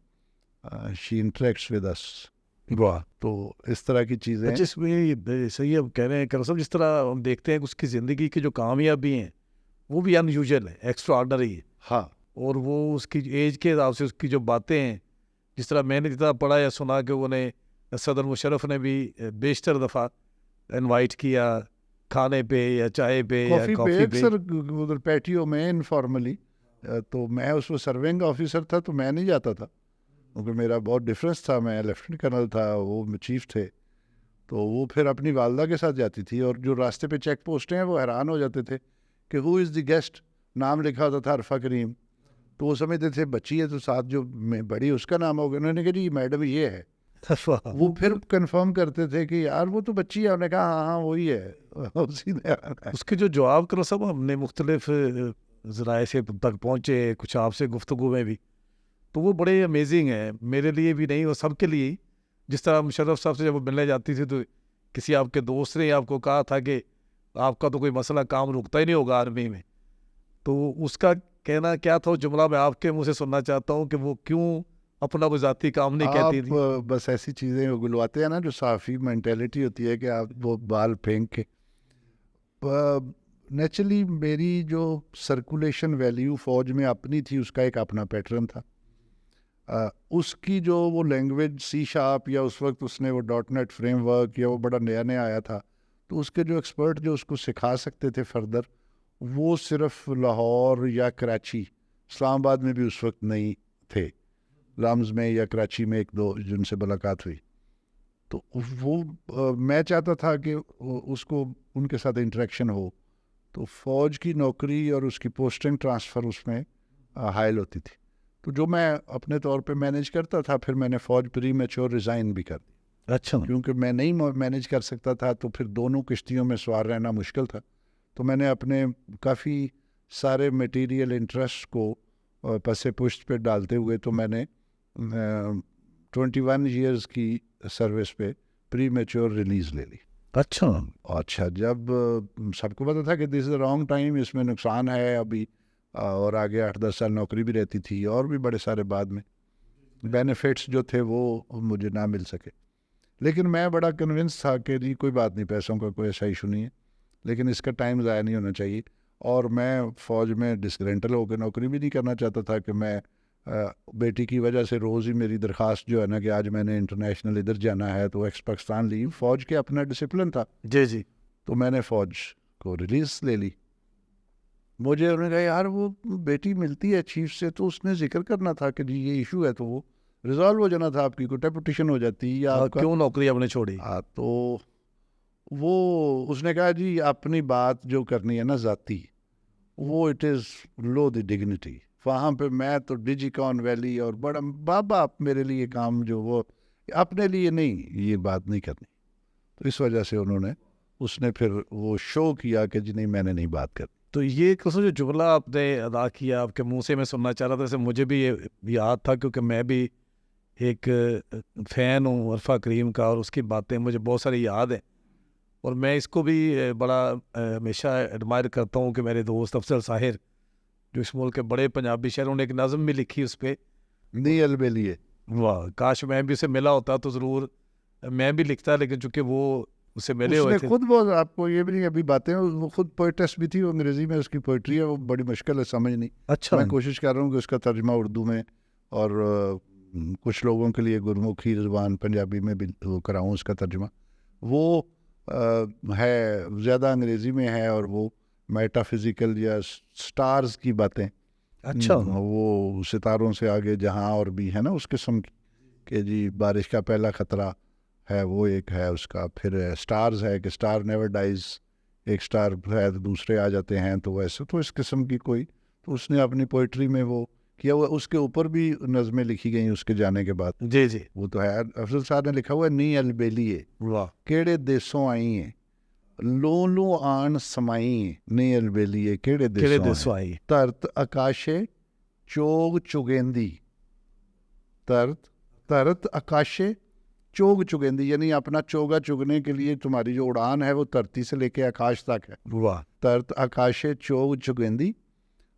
she interacts with us. واہ. تو اس طرح کی چیزیں جس میں صحیح اب کہہ رہے ہیں کرم صاحب, جس طرح ہم دیکھتے ہیں کہ اس کی زندگی کی جو کامیابی ہیں وہ بھی ان یوزل ہے, ایکسٹرا آرڈنری ہے. ہاں, اور وہ اس کی ایج کے حساب سے اس کی جو باتیں ہیں, جس طرح میں نے جتنا پڑھا یا سنا کہ انہیں صدر مشرف نے بھی بیشتر دفعہ انوائٹ کیا کھانے پہ یا چائے پہ یا کافی پہ کافی پہ. اکثر ادھر پیٹیو میں انفارملی. تو میں اس میں سرونگ آفیسر تھا تو میں نہیں جاتا تھا کیونکہ میرا بہت ڈفرینس تھا, میں لیفٹنٹ کرنل تھا, وہ چیف تھے. تو وہ پھر اپنی والدہ کے ساتھ جاتی تھی, اور جو راستے پہ چیک پوسٹیں ہیں وہ حیران ہو جاتے تھے کہ ہو از دی گیسٹ, نام لکھا ہوتا تھا عرفہ کریم. تو وہ سمجھتے تھے بچی ہے تو ساتھ جو بڑی اس کا نام ہوگا. انہوں نے کہا جی میڈم یہ ہے. وہ پھر کنفرم کرتے تھے کہ یار وہ تو بچی ہے. انہوں نے کہا ہاں وہی ہے. اس کے جو جواب کرو سب ہم نے مختلف ذرائع سے تک پہنچے, کچھ آپ سے گفتگو میں بھی, تو وہ بڑے امیزنگ ہیں میرے لیے بھی نہیں اور سب کے لیے. جس طرح مشرف صاحب سے جب وہ ملنے جاتی تھی تو کسی آپ کے دوست نے آپ کو کہا تھا کہ آپ کا تو کوئی مسئلہ کام رکتا ہی نہیں ہوگا آرمی میں. تو اس کا کہنا کیا تھا, وہ جملہ میں آپ کے منہ سے سننا چاہتا ہوں کہ وہ کیوں اپنا کوئی ذاتی کام نہیں کہتی تھی. آپ بس ایسی چیزیں گلواتے ہیں نا, جو صحافی مینٹیلٹی ہوتی ہے کہ آپ وہ بال پھینک کے. نیچرلی میری جو سرکولیشن ویلیو فوج میں اپنی تھی, اس کا ایک اپنا پیٹرن تھا. اس کی جو وہ لینگویج سی شارپ یا اس وقت اس نے وہ .NET فریم ورک یا وہ بڑا نیا آیا تھا, تو اس کے جو ایکسپرٹ جو اس کو سکھا سکتے تھے فردر, وہ صرف لاہور یا کراچی, اسلام آباد میں بھی اس وقت نہیں تھے, لامز میں یا کراچی میں ایک دو جن سے ملاقات ہوئی. تو وہ میں چاہتا تھا کہ اس کو ان کے ساتھ انٹریکشن ہو. تو فوج کی نوکری اور اس کی پوسٹنگ ٹرانسفر اس میں حائل ہوتی تھی. تو جو میں اپنے طور پہ مینیج کرتا تھا, پھر میں نے فوج پری میچور ریزائن بھی کر دی. اچھا. کیونکہ میں نہیں مینیج کر سکتا تھا تو پھر دونوں کشتیوں میں سوار رہنا مشکل تھا. تو میں نے اپنے کافی سارے میٹیریل انٹرسٹ کو پس پشت پہ ڈالتے ہوئے تو میں نے 21 ایئرز کی سروس پہ پری میچور ریلیز لے لی. اچھا جب سب کو پتا تھا کہ دس از اے رانگ ٹائم, اس میں نقصان ہے ابھی, اور آگے 8-10 سال نوکری بھی رہتی تھی اور بھی بڑے سارے بعد میں بینیفٹس جو تھے وہ مجھے نہ مل سکے. لیکن میں بڑا کنونس تھا کہ جی کوئی بات نہیں, پیسوں کا کوئی ایسا ایشو نہیں ہے, لیکن اس کا ٹائم ضائع نہیں ہونا چاہیے. اور میں فوج میں ڈسگرینٹل ہو کے نوکری بھی نہیں کرنا چاہتا تھا کہ میں بیٹی کی وجہ سے روز ہی میری درخواست جو ہے نا کہ آج میں نے انٹرنیشنل ادھر جانا ہے تو ایکس پاکستان لیو. فوج کے اپنا ڈسپلن تھا. جی. تو میں نے فوج کو ریلیز لے لی. مجھے انہوں نے کہا یار وہ بیٹی ملتی ہے چیف سے تو اس نے ذکر کرنا تھا کہ جی یہ ایشو ہے, تو وہ ریزالو ہو جانا تھا, آپ کی کوئی ڈیپوٹیشن ہو جاتی یا کیوں نوکری آپ نے چھوڑی. تو وہ اس نے کہا جی اپنی بات جو کرنی ہے نا ذاتی, وہ it is love the dignity. وہاں پہ میں تو ڈیجی کان ویلی اور بڑا بابا میرے لیے کام جو وہ اپنے لیے نہیں, یہ بات نہیں کرنی. تو اس وجہ سے انہوں نے اس نے پھر وہ شو کیا کہ جی نہیں میں نے نہیں بات کرنی. تو یہ جو جملہ آپ نے ادا کیا آپ کے منہ سے میں سننا چاہ رہا تھا, جیسے مجھے بھی یہ یاد تھا کیونکہ میں بھی ایک فین ہوں عرفہ کریم کا, اور اس کی باتیں مجھے بہت ساری یاد ہیں. اور میں اس کو بھی بڑا ہمیشہ ایڈمائر کرتا ہوں کہ میرے دوست افضل ساحر جو اس ملک کے بڑے پنجابی شاعر، انہوں نے ایک نظم بھی لکھی اس پہ، نی البیلیے. واہ کاش میں بھی اسے ملا ہوتا تو ضرور میں بھی لکھتا، لیکن چونکہ وہ اسے ملے اس ہوئے نے تھے. خود وہ، آپ کو یہ بھی نہیں ابھی باتیں، وہ خود پوئٹس بھی تھی، وہ انگریزی میں اس کی پوئٹری ہے، وہ بڑی مشکل ہے سمجھنی. اچھا میں کوشش کر رہا ہوں کہ اس کا ترجمہ اردو میں اور کچھ لوگوں کے لیے گرمکھی زبان پنجابی میں بھی وہ کراؤں اس کا ترجمہ. وہ ہے زیادہ انگریزی میں ہے، اور وہ میٹا فزیکل یا سٹارز کی باتیں. اچھا وہ ستاروں سے آگے جہاں اور بھی ہے نا اس قسم کی، کہ جی بارش کا پہلا خطرہ ہے، وہ ایک ہے اس کا. پھر سٹارز ہے کہ سٹار نیور ڈائز، ایک سٹار ہے تو دوسرے آ جاتے ہیں، تو ویسے تو اس قسم کی کوئی، تو اس نے اپنی پوئٹری میں وہ کیا ہوا. اس کے اوپر بھی نظمیں لکھی گئیں اس کے جانے کے بعد. جی جی وہ تو ہے، افضل صاحب نے لکھا ہوا ہے نی البیلیے واہ کیڑے دیسوں آئی ہیں، لو لو آن سمائی ہیں، نی البیلیے کیڑے کہڑے دیسوں دیسوں آئی آئی. ترت آکاشے چوگ چگیندی. ترت آکاشے چوگ چگیندی، یعنی اپنا چوگا چگنے کے لیے تمہاری جو اڑان ہے وہ دھرتی سے لے کے آکاش تک ہے. واہ ترت آکاشے چوگ چگیندی،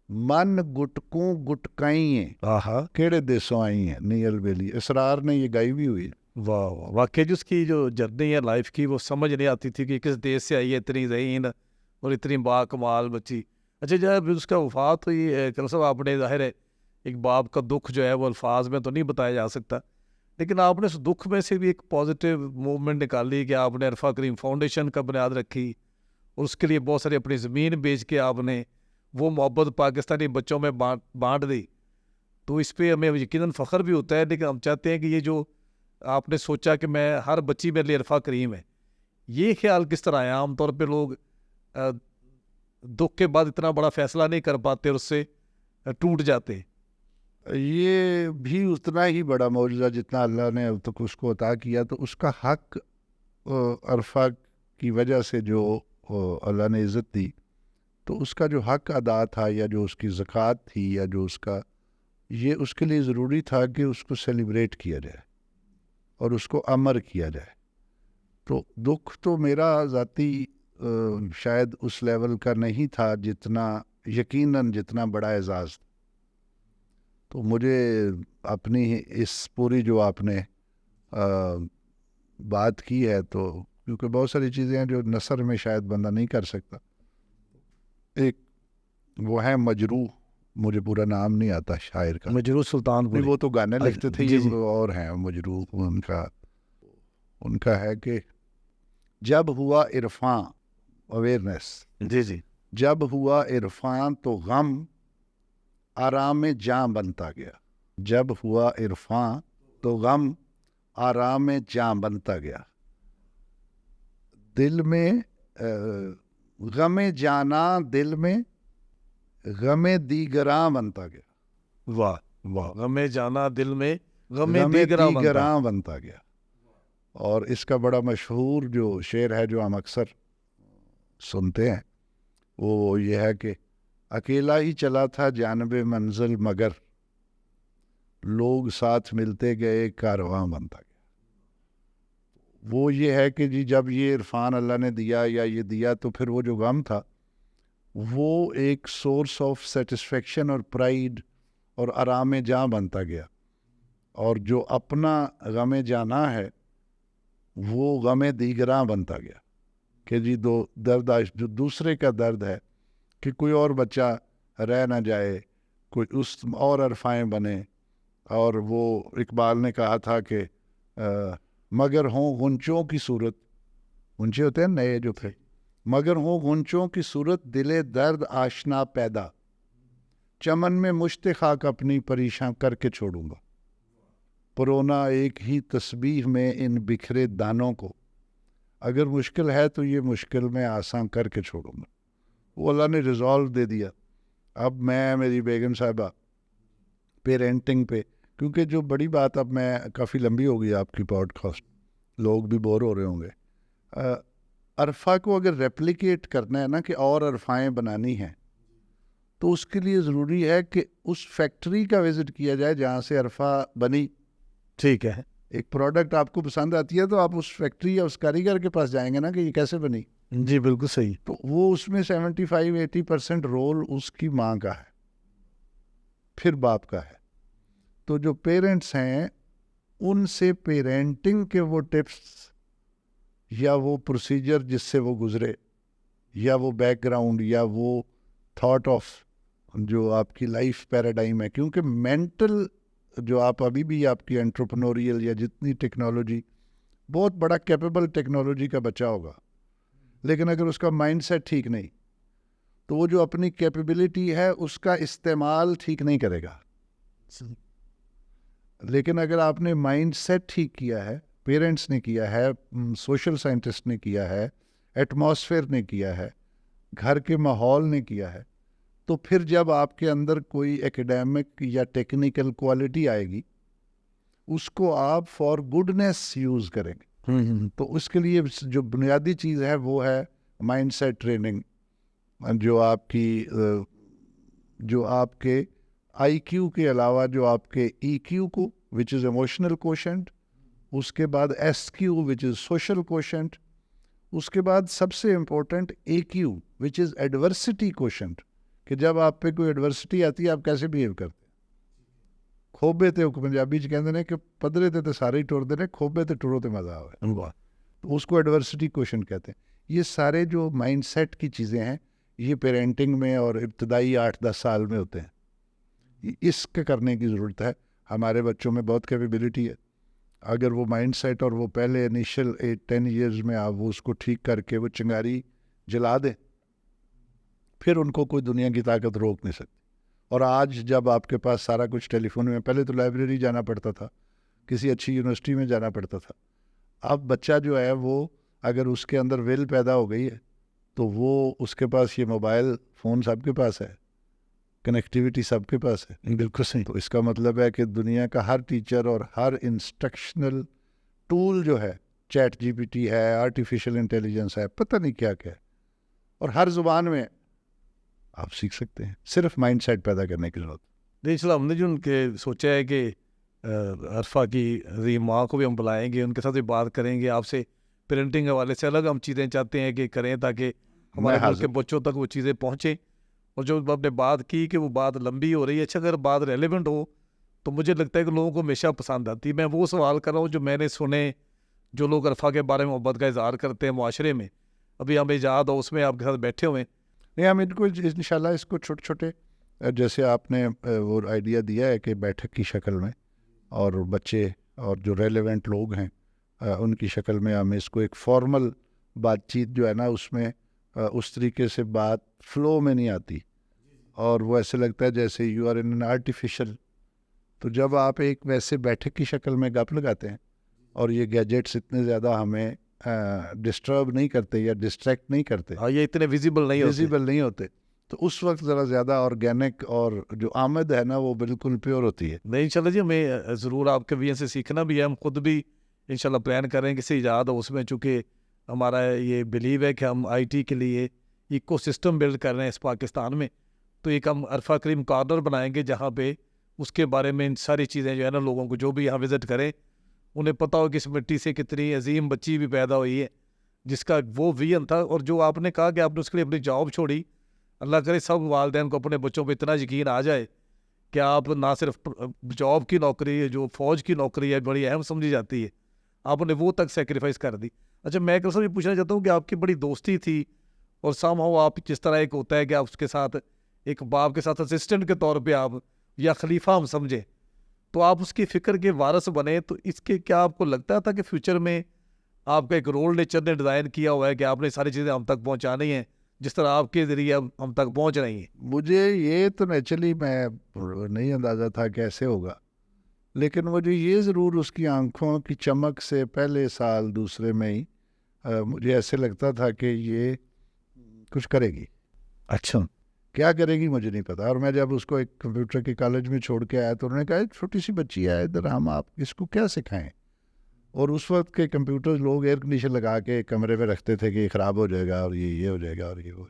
من گٹکوں گٹکائی ہیں، آہا کیڑے دیسوں آئی ہیں، نی البیلی. اسرار نے یہ گائی بھی ہوئی ہے. واہ واہ واقعی جس کی جو جرنی ہے لائف کی، وہ سمجھ نہیں آتی تھی کہ کس دیش سے آئی ہے اتنی ذہین اور اتنی با کمال بچی. اچھا جب اس کا وفات ہوئی کرن صاحب، آپ نے ظاہر ہے ایک باپ کا دکھ جو ہے وہ الفاظ میں تو نہیں بتایا جا سکتا، لیکن آپ نے اس دکھ میں سے بھی ایک پازیٹیو موومنٹ نکالی کہ آپ نے عرفہ کریم فاؤنڈیشن کا بنیاد رکھی، اور اس کے لیے بہت ساری اپنی زمین بیچ کے آپ نے وہ محبت پاکستانی بچوں میں بانٹ دی. تو اس پہ ہمیں یقیناً فخر بھی ہوتا ہے، لیکن ہم چاہتے ہیں کہ یہ جو آپ نے سوچا کہ میں ہر بچی میرے لیے عرفہ کریم ہے، یہ خیال کس طرح ہے؟ عام طور پہ لوگ دکھ کے بعد اتنا بڑا فیصلہ نہیں کر پاتے اور اس سے ٹوٹ جاتے. یہ بھی اتنا ہی بڑا معجزہ جتنا اللہ نے اب تک اس کو عطا کیا. تو اس کا حق عرفہ کی وجہ سے جو اللہ نے عزت دی، تو اس کا جو حق ادا تھا، یا جو اس کی زکوٰۃ تھی، یا جو اس کا، یہ اس کے لیے ضروری تھا کہ اس کو سیلیبریٹ کیا جائے اور اس کو امر کیا جائے. تو دکھ تو میرا ذاتی شاید اس لیول کا نہیں تھا جتنا یقیناً جتنا بڑا اعزاز. تو مجھے اپنی اس پوری جو آپ نے بات کی ہے، تو کیونکہ بہت ساری چیزیں ہیں جو نثر میں شاید بندہ نہیں کر سکتا. ایک وہ ہے مجروح، مجھے پورا نام نہیں آتا شاعر کا، مجروح سلطان نہیں وہ تو گانے لکھتے تھے، جی یہ جی اور ہیں مجروح. ان کا ہے کہ جب ہوا عرفاں، اویئرنیس، جی جی جب ہوا عرفاں تو غم آرام جاں بنتا گیا. جب ہوا عرفاں تو غم آرام جاں بنتا گیا. دل میں غم جانا، دل میں غم دیگراں بنتا گیا. واہ واہ غم جانا دل میں غم غم دیگراں بنتا. دیگراں بنتا گیا. اور اس کا بڑا مشہور جو شعر ہے جو ہم اکثر سنتے ہیں، وہ یہ ہے کہ اکیلا ہی چلا تھا جانب منزل، مگر لوگ ساتھ ملتے گئے کارواں بنتا گیا. وہ یہ ہے کہ جی جب یہ عرفان اللہ نے دیا یا یہ دیا، تو پھر وہ جو غم تھا وہ ایک سورس آف سیٹسفیکشن اور پرائیڈ اور آرام جاں بنتا گیا. اور جو اپنا غم جانا ہے وہ غم دیگراں بنتا گیا، کہ جی دو درد جو دوسرے کا درد ہے کہ کوئی اور بچہ رہ نہ جائے، کوئی اس اور عرفائیں بنے. اور وہ اقبال نے کہا تھا کہ مگر ہوں غنچوں کی صورت، غنچے ہوتے ہیں نئے جو پھر، مگر ہوں غنچوں کی صورت دلے درد آشنا پیدا، چمن میں مشت خاک اپنی پریشاں کر کے چھوڑوں گا، پرونا ایک ہی تسبیح میں ان بکھرے دانوں کو، اگر مشکل ہے تو یہ مشکل میں آسان کر کے چھوڑوں گا. وہ اللہ نے ریزالو دے دیا. اب میں میری بیگم صاحبہ پیرنٹنگ پہ، کیونکہ جو بڑی بات، اب میں کافی لمبی ہو گئی آپ کی پوڈ کاسٹ، لوگ بھی بور ہو رہے ہوں گے. عرفہ کو اگر ریپلیکیٹ کرنا ہے نا، کہ اور عرفائیں بنانی ہیں، تو اس کے لیے ضروری ہے کہ اس فیکٹری کا وزٹ کیا جائے جہاں سے عرفہ بنی. ٹھیک ہے. ایک پروڈکٹ آپ کو پسند آتی ہے تو آپ اس فیکٹری یا اس کاریگر کے پاس جائیں گے نا کہ یہ کیسے بنی. جی بالکل صحیح. تو وہ اس میں 75-80% رول اس کی ماں کا ہے, پھر باپ کا ہے. تو جو پیرنٹس ہیں ان سے پیرنٹنگ کے وہ ٹپس یا وہ پروسیجر جس سے وہ گزرے, یا وہ بیک گراؤنڈ, یا وہ تھاٹ آف جو آپ کی لائف پیراڈائم ہے, کیونکہ مینٹل جو آپ ابھی بھی آپ کی انٹرپرنوریل یا جتنی ٹیکنالوجی, بہت بڑا کیپیبل ٹیکنالوجی کا بچہ ہوگا, لیکن اگر اس کا مائنڈ سیٹ ٹھیک نہیں تو وہ جو اپنی کیپیبلٹی ہے اس کا استعمال ٹھیک نہیں کرے گا. لیکن اگر آپ نے مائنڈ سیٹ ٹھیک کیا ہے, پیرنٹس نے کیا ہے, سوشل سائنٹسٹ نے کیا ہے, ایٹماسفیئر نے کیا ہے, گھر کے ماحول نے کیا ہے, تو پھر جب آپ کے اندر کوئی ایکیڈیمک یا ٹیکنیکل کوالٹی آئے گی اس کو آپ فار گڈنس یوز کریں گے. تو اس کے لیے جو بنیادی چیز ہے وہ ہے مائنڈ سیٹ ٹریننگ, جو آپ کے آئی کیو کے علاوہ جو آپ کے ای کیو کو وچ از ایموشنل کوشنٹ, اس کے بعد S Q which is social quotient, اس کے بعد سب سے important A Q which is adversity quotient, کہ جب آپ پہ کوئی ایڈورسٹی آتی ہے آپ کیسے بہیو کرتے ہیں. کھوبے تے پنجابی چ کہتے ہیں کہ پدرے تے سارے ہی ٹرتے ہیں, کھوبے تے ٹرو تے مزہ آئے, تو اس کو ایڈورسٹی کوشنٹ کہتے ہیں. یہ سارے جو مائنڈ سیٹ کی چیزیں ہیں یہ پیرنٹنگ میں اور ابتدائی 8-10 سال میں ہوتے ہیں. اس کے کرنے کی ضرورت ہے. ہمارے بچوں میں بہت کیپیبلٹی ہے, اگر وہ مائنڈ سیٹ اور وہ پہلے انیشل 8-10 ایئرز میں آپ وہ اس کو ٹھیک کر کے وہ چنگاری جلا دیں, پھر ان کو کوئی دنیا کی طاقت روک نہیں سکتی. اور آج جب آپ کے پاس سارا کچھ ٹیلی فون میں, پہلے تو لائبریری جانا پڑتا تھا, کسی اچھی یونیورسٹی میں جانا پڑتا تھا. اب بچہ جو ہے وہ اگر اس کے اندر ول پیدا ہو گئی ہے تو وہ اس کے پاس یہ موبائل فون سب کے پاس ہے, کنیکٹیوٹی سب کے پاس ہے. بالکل صحیح. تو اس کا مطلب ہے کہ دنیا کا ہر ٹیچر اور ہر انسٹرکشنل ٹول جو ہے, چیٹ جی پی ٹی ہے, آرٹیفیشل انٹیلیجنس ہے, پتہ نہیں کیا کیا ہے, اور ہر زبان میں آپ سیکھ سکتے ہیں, صرف مائنڈ سیٹ پیدا کرنے کی ضرورت. نہیں چلو, ہم نے جو ان کے سوچا ہے کہ عرفہ کی ماں کو بھی ہم بلائیں گے, ان کے ساتھ بھی بات کریں گے. آپ سے پیرنٹنگ کے حوالے سے الگ ہم چیزیں چاہتے ہیں کہ کریں تاکہ ہمارے ملک کے بچوں تک وہ چیزیں پہنچیں. اور جو آپ نے بات کی کہ وہ بات لمبی ہو رہی ہے, اچھا اگر بات ریلیونٹ ہو تو مجھے لگتا ہے کہ لوگوں کو ہمیشہ پسند آتی ہے. میں وہ سوال کر رہا ہوں جو میں نے سنے, جو لوگ عرفہ کے بارے میں محبت کا اظہار کرتے ہیں معاشرے میں, ابھی ہمیں یاد ہو اس میں آپ کے ساتھ بیٹھے ہوئے ہیں. نہیں, ہم ان کو انشاءاللہ اس کو چھوٹے چھوٹے, جیسے آپ نے وہ آئیڈیا دیا ہے کہ بیٹھک کی شکل میں اور بچے اور جو ریلیونٹ لوگ ہیں ان کی شکل میں ہم اس کو ایک فارمل بات چیت جو ہے نا اس میں اس طریقے سے بات فلو میں نہیں آتی, اور وہ ایسے لگتا ہے جیسے یو آر ان آرٹیفیشل. تو جب آپ ایک ویسے بیٹھک کی شکل میں گپ لگاتے ہیں اور یہ گیجٹس اتنے زیادہ ہمیں ڈسٹرب نہیں کرتے یا ڈسٹریکٹ نہیں کرتے, یہ اتنے ویزیبل نہیں ہوتے, تو اس وقت ذرا زیادہ آرگینک اور جو آمد ہے نا وہ بالکل پیور ہوتی ہے. نہیں چلو جی, ہمیں ضرور آپ کے ویژن سے سیکھنا بھی ہے. ہم خود بھی انشاءاللہ پلان کریں کسی ایجاد ہو اس میں, چونکہ ہمارا یہ بلیو ہے کہ ہم آئی ٹی کے لیے ایکو سسٹم بلڈ کر رہے ہیں اس پاکستان میں. تو ایک ہم عرفہ کریم کارنر بنائیں گے جہاں پہ اس کے بارے میں ان ساری چیزیں جو ہے نا لوگوں کو جو بھی یہاں وزٹ کریں انہیں پتہ ہو کہ اس مٹی سے کتنی عظیم بچی بھی پیدا ہوئی ہے جس کا وہ ویژن تھا. اور جو آپ نے کہا کہ آپ نے اس کے لیے اپنی جاب چھوڑی, اللہ کرے سب والدین کو اپنے بچوں پہ اتنا یقین آ جائے کہ آپ نہ صرف جاب کی نوکری, جو فوج کی نوکری ہے بڑی اہم سمجھی جاتی ہے, آپ نے وہ تک سیکریفائس کر دی. اچھا, میں ایک یہ پوچھنا چاہتا ہوں کہ آپ کی بڑی دوستی تھی اور سام ہاؤ آپ جس طرح ایک ہوتا ہے کہ آپ اس کے ساتھ ایک باپ کے ساتھ اسسٹنٹ کے طور پہ آپ یا خلیفہ ہم سمجھیں, تو آپ اس کی فکر کے وارث بنے, تو اس کے کیا آپ کو لگتا تھا کہ فیوچر میں آپ کا ایک رول نیچر نے ڈیزائن کیا ہوا ہے کہ آپ نے ساری چیزیں ہم تک پہنچانی ہیں جس طرح آپ کے ذریعے ہم تک پہنچ رہی ہیں؟ مجھے یہ تو نیچرلی میں نہیں اندازہ تھا کیسے ہوگا, لیکن مجھے یہ ضرور اس کی آنکھوں کی چمک سے پہلے سال دوسرے میں ہی مجھے ایسے لگتا تھا کہ یہ کچھ کرے گی. اچھا, کیا کرے گی مجھے نہیں پتا. اور میں جب اس کو ایک کمپیوٹر کے کالج میں چھوڑ کے آیا تو انہوں نے کہا چھوٹی سی بچی ہے ادھر, ہم آپ اس کو کیا سکھائیں. اور اس وقت کے کمپیوٹر لوگ ایئر کنڈیشن لگا کے کمرے میں رکھتے تھے کہ یہ خراب ہو جائے گا اور یہ ہو جائے گا اور یہ وہ.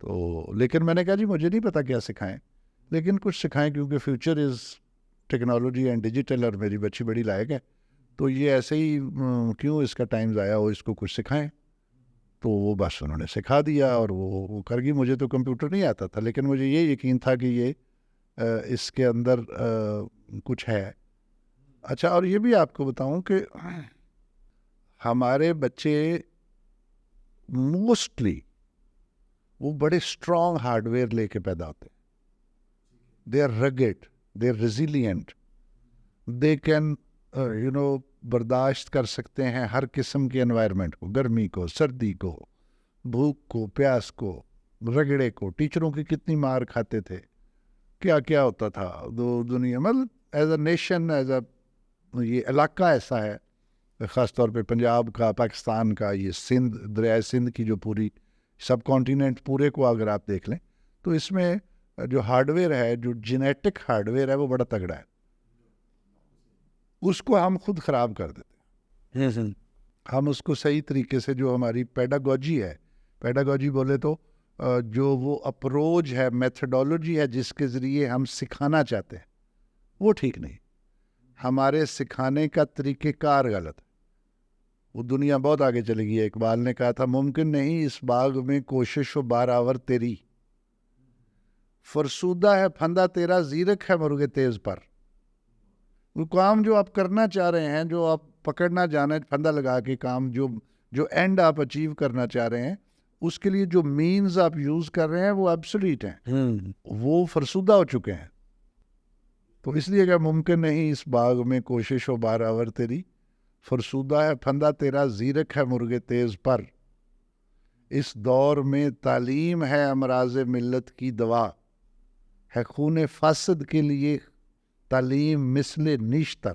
تو لیکن میں نے کہا جی مجھے نہیں پتا کیا سکھائیں, لیکن کچھ سکھائیں کیونکہ future is technology and digital, اور میری بچی بڑی لائق ہے تو یہ ایسے ہی کیوں اس کا ٹائم ضائع ہو, اس کو کچھ سکھائیں. تو وہ بس انہوں نے سکھا دیا اور وہ کر گئی. مجھے تو کمپیوٹر نہیں آتا تھا, لیکن مجھے یہ یقین تھا کہ یہ اس کے اندر کچھ ہے. اچھا, اور یہ بھی آپ کو بتاؤں کہ ہمارے بچے موسٹلی وہ بڑے اسٹرانگ ہارڈ ویئر لے کے پیدا ہوتے ہیں. They are rugged, they are resilient, they can برداشت کر سکتے ہیں ہر قسم کے انوائرمنٹ کو, گرمی کو, سردی کو, بھوک کو, پیاس کو, رگڑے کو. ٹیچروں کی کتنی مار کھاتے تھے, کیا کیا ہوتا تھا دنیا. مطلب as a nation, as a یہ علاقہ ایسا ہے, خاص طور پہ پنجاب کا, پاکستان کا, یہ سندھ, دریائے سندھ کی جو پوری سب کانٹیننٹ پورے کو اگر آپ دیکھ لیں تو اس میں جو ہارڈ ویئر ہے, جو جینیٹک ہارڈ ویئر ہے, وہ بڑا تگڑا ہے. اس کو ہم خود خراب کر دیتے ہیں. ہم اس کو صحیح طریقے سے, جو ہماری پیڈاگوجی ہے, پیڈاگوجی بولے تو جو وہ اپروچ ہے, میتھڈولوجی ہے جس کے ذریعے ہم سکھانا چاہتے ہیں, وہ ٹھیک نہیں. ہمارے سکھانے کا طریقہ کار غلط ہے. وہ دنیا بہت آگے چلے گئی ہے. اقبال نے کہا تھا, ممکن نہیں اس باغ میں کوشش و بارآور تیری, فرسودہ ہے پھندا تیرا, زیرک ہے مرغ تیز پر. وہ کام جو آپ کرنا چاہ رہے ہیں, جو آپ پکڑنا جانا ہے پھندا لگا کے کام, جو اینڈ آپ اچیو کرنا چاہ رہے ہیں, اس کے لیے جو مینز آپ یوز کر رہے ہیں وہ ایبسولیٹ ہیں, وہ فرسودہ ہو چکے ہیں. تو اس لیے کہ ممکن نہیں اس باغ میں کوشش و بارآور تیری, فرسودہ ہے پھندا تیرا, زیرک ہے مرغ تیز پر. اس دور میں تعلیم ہے امراض ملت کی دوا, ہے خون فاسد کے لیے تعلیم مثل نیشتر.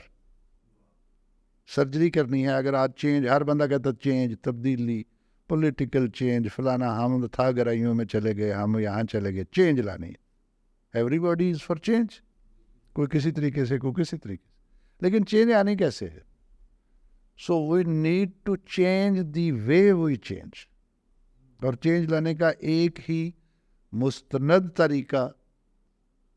سرجری کرنی ہے اگر آج چینج, ہر بندہ کہتا چینج, تبدیلی, پولیٹیکل چینج, فلانا, ہم تھا گرائیوں میں چلے گئے, ہم یہاں چلے گئے, چینج لانی ہے. Every body is for change, کوئی کسی طریقے سے, کوئی کسی طریقے سے, لیکن چینج آنی کیسے ہے؟ So we need to change the way we change. اور چینج لانے کا ایک ہی مستند طریقہ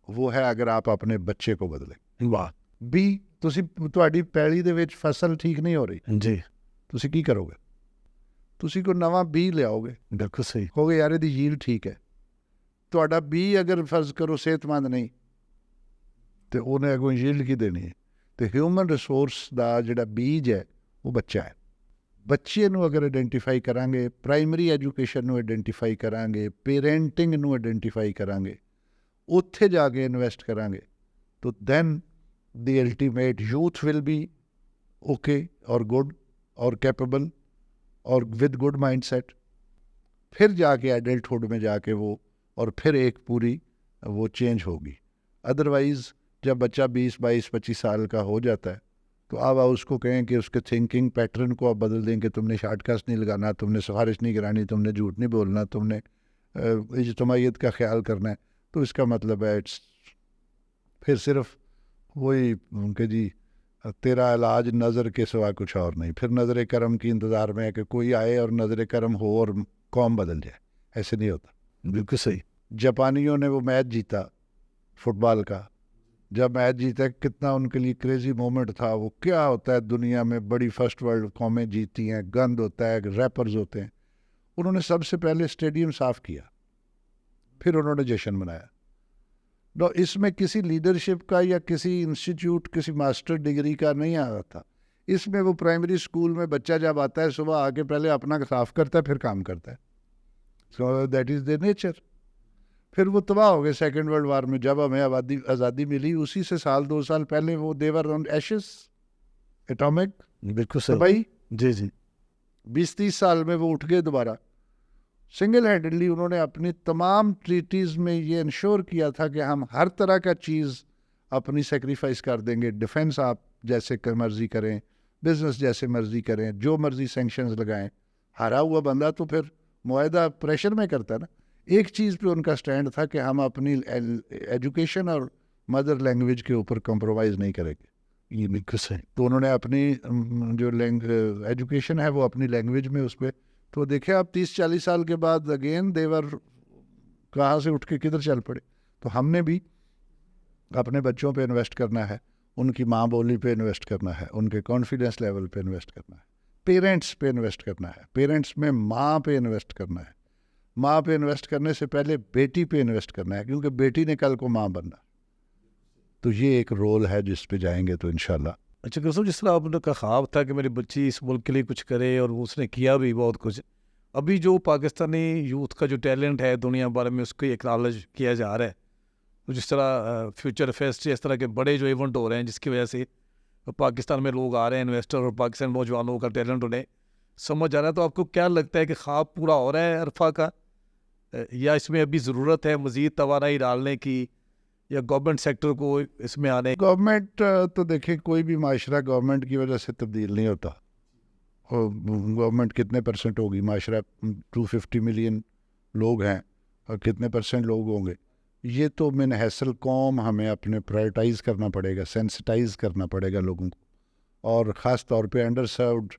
وہ ہے اگر آپ اپنے بچے کو بدلیں. واہ. بھی تہاڈی پیلی دے وچ فصل ٹھیک نہیں ہو رہی, جی, تسی کی کرو گے؟ تسی کوئی نواں بی لے آؤ گے, بالکل صحیح. کہو گے یار دی ییلڈ ٹھیک ہے. تہاڈا بی اگر فرض کرو صحت مند نہیں تو انہیں اگوں ییلڈ کی دینی ہے. تو ہیومن ریسورس دا جڑا بیج ہے وہ بچہ ہے. بچے نو اگر آئیڈینٹیفائی کریں گے, پرائمری ایجوکیشن نو آئیڈینٹیفائی کریں گے, پیرنٹنگ نو آئیڈینٹیفائی کریں گے, اتھے جا کے انویسٹ کریں گے, تو then the ultimate youth will be okay اور گڈ اور کیپیبل اور ود گڈ مائنڈ سیٹ. پھر جا کے ایڈلٹہڈ میں جا کے وہ, اور پھر ایک پوری وہ چینج ہوگی. ادروائز جب بچہ 20-22-25 سال کا ہو جاتا ہے تو آپ اس کو کہیں کہ اس کے تھنکنگ پیٹرن کو آپ بدل دیں کہ تم نے شارٹ کٹ نہیں لگانا, تم نے سفارش نہیں کرانی, تم نے جھوٹ نہیں بولنا, تم نے اجتماعیت کا خیال کرنا ہے. تو اس کا مطلب ہے پھر صرف وہی کہ جی تیرا علاج نظر کے سوا کچھ اور نہیں. پھر نظر کرم کی انتظار میں ہے کہ کوئی آئے اور نظر کرم ہو اور قوم بدل جائے. ایسے نہیں ہوتا. بالکل صحیح. جاپانیوں نے وہ میچ جیتا فٹ بال کا, جب میچ جیتا کتنا ان کے لیے کریزی مومنٹ تھا. وہ کیا ہوتا ہے دنیا میں بڑی فرسٹ ورلڈ قومیں جیتی ہیں, گند ہوتا ہے, ریپرز ہوتے ہیں. انہوں نے سب سے پہلے اسٹیڈیم صاف کیا, پھر انہوں نے جشن منایا. تو اس میں کسی لیڈرشپ کا یا کسی انسٹیٹیوٹ, کسی ماسٹر ڈگری کا نہیں آ رہا تھا. اس میں وہ پرائمری اسکول میں بچہ جب آتا ہے صبح آ کے پہلے اپنا صاف کرتا ہے, پھر کام کرتا ہے. So that is there nature. پھر وہ تباہ ہو گئے سیکنڈ ورلڈ وار میں. جب ہمیں آزادی ملی اسی سے 2 سال پہلے وہ دیور آن ایشز, ایٹامک بالکل صحیح. تباہی. جی جی. 20-30 سال میں وہ اٹھ گئے دوبارہ. سنگل ہینڈڈلی انہوں نے اپنی تمام ٹریٹیز میں یہ انشور کیا تھا کہ ہم ہر طرح کا چیز اپنی سیکریفائس کر دیں گے. ڈیفنس آپ جیسے مرضی کریں, بزنس جیسے مرضی کریں, جو مرضی سینکشنز لگائیں. ہارا ہوا بندہ تو پھر معاہدہ پریشر میں کرتا ہے نا. ایک چیز پہ ان کا سٹینڈ تھا کہ ہم اپنی ایجوکیشن اور مدر لینگویج کے اوپر کمپرومائز نہیں کریں گے. یہ بالکل صحیح. تو انہوں نے اپنی جو ایجوکیشن ہے وہ اپنی لینگویج میں اس پہ. تو دیکھیں آپ 30-40 سال کے بعد اگین دیور کہاں سے اٹھ کے کدھر چل پڑے. تو ہم نے بھی اپنے بچوں پہ انویسٹ کرنا ہے, ان کی ماں بولی پہ انویسٹ کرنا ہے, ان کے کانفیڈنس لیول پہ انویسٹ کرنا ہے, پیرنٹس پہ انویسٹ کرنا ہے, پیرنٹس میں ماں پہ انویسٹ کرنا ہے, ماں پہ انویسٹ کرنے سے پہلے بیٹی پہ انویسٹ کرنا ہے, کیونکہ بیٹی نے کل کو ماں بننا. تو یہ ایک رول ہے جس پہ جائیں گے تو انشاءاللہ. اچھا کرسو, جس طرح آپ نے کا خواب تھا کہ میری بچی اس ملک کے لیے کچھ کرے اور اس نے کیا بھی بہت کچھ, ابھی جو پاکستانی یوتھ کا جو ٹیلنٹ ہے دنیا بھر میں اس کو ایکنالج کیا جا رہا ہے, تو جس طرح فیوچر فیسٹ اس طرح کے بڑے جو ایونٹ ہو رہے ہیں جس کی وجہ سے پاکستان میں لوگ آ رہے ہیں انویسٹر, اور پاکستان نوجوانوں کا ٹیلنٹ انہیں سمجھ آ رہا ہے, تو آپ کو کیا لگتا ہے کہ خواب پورا ہو رہا ہے عرفہ کا, یا اس میں ابھی ضرورت ہے مزید توانائی ڈالنے کی, یا گورنمنٹ سیکٹر کو اس میں آنے؟ گورنمنٹ تو دیکھیں, کوئی بھی معاشرہ گورنمنٹ کی وجہ سے تبدیل نہیں ہوتا. گورنمنٹ کتنے پرسنٹ ہوگی, معاشرہ 250 ملین لوگ ہیں, اور کتنے پرسنٹ لوگ ہوں گے, یہ تو من حیثل قوم ہمیں اپنے پرائرٹائز کرنا پڑے گا, سینسٹائز کرنا پڑے گا لوگوں کو, اور خاص طور پہ انڈر سروڈ,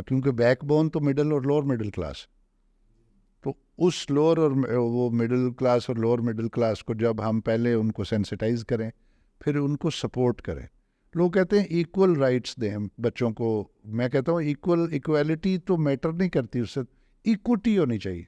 کیونکہ بیک بون تو مڈل اور لوور مڈل کلاس. تو اس لوور اور وہ مڈل کلاس اور لوور مڈل کلاس کو جب ہم پہلے ان کو سینسٹائز کریں, پھر ان کو سپورٹ کریں. لوگ کہتے ہیں ایکول رائٹس دیں بچوں کو, میں کہتا ہوں ایکویلٹی تو میٹر نہیں کرتی, اس سے ایکوٹی ہونی چاہیے.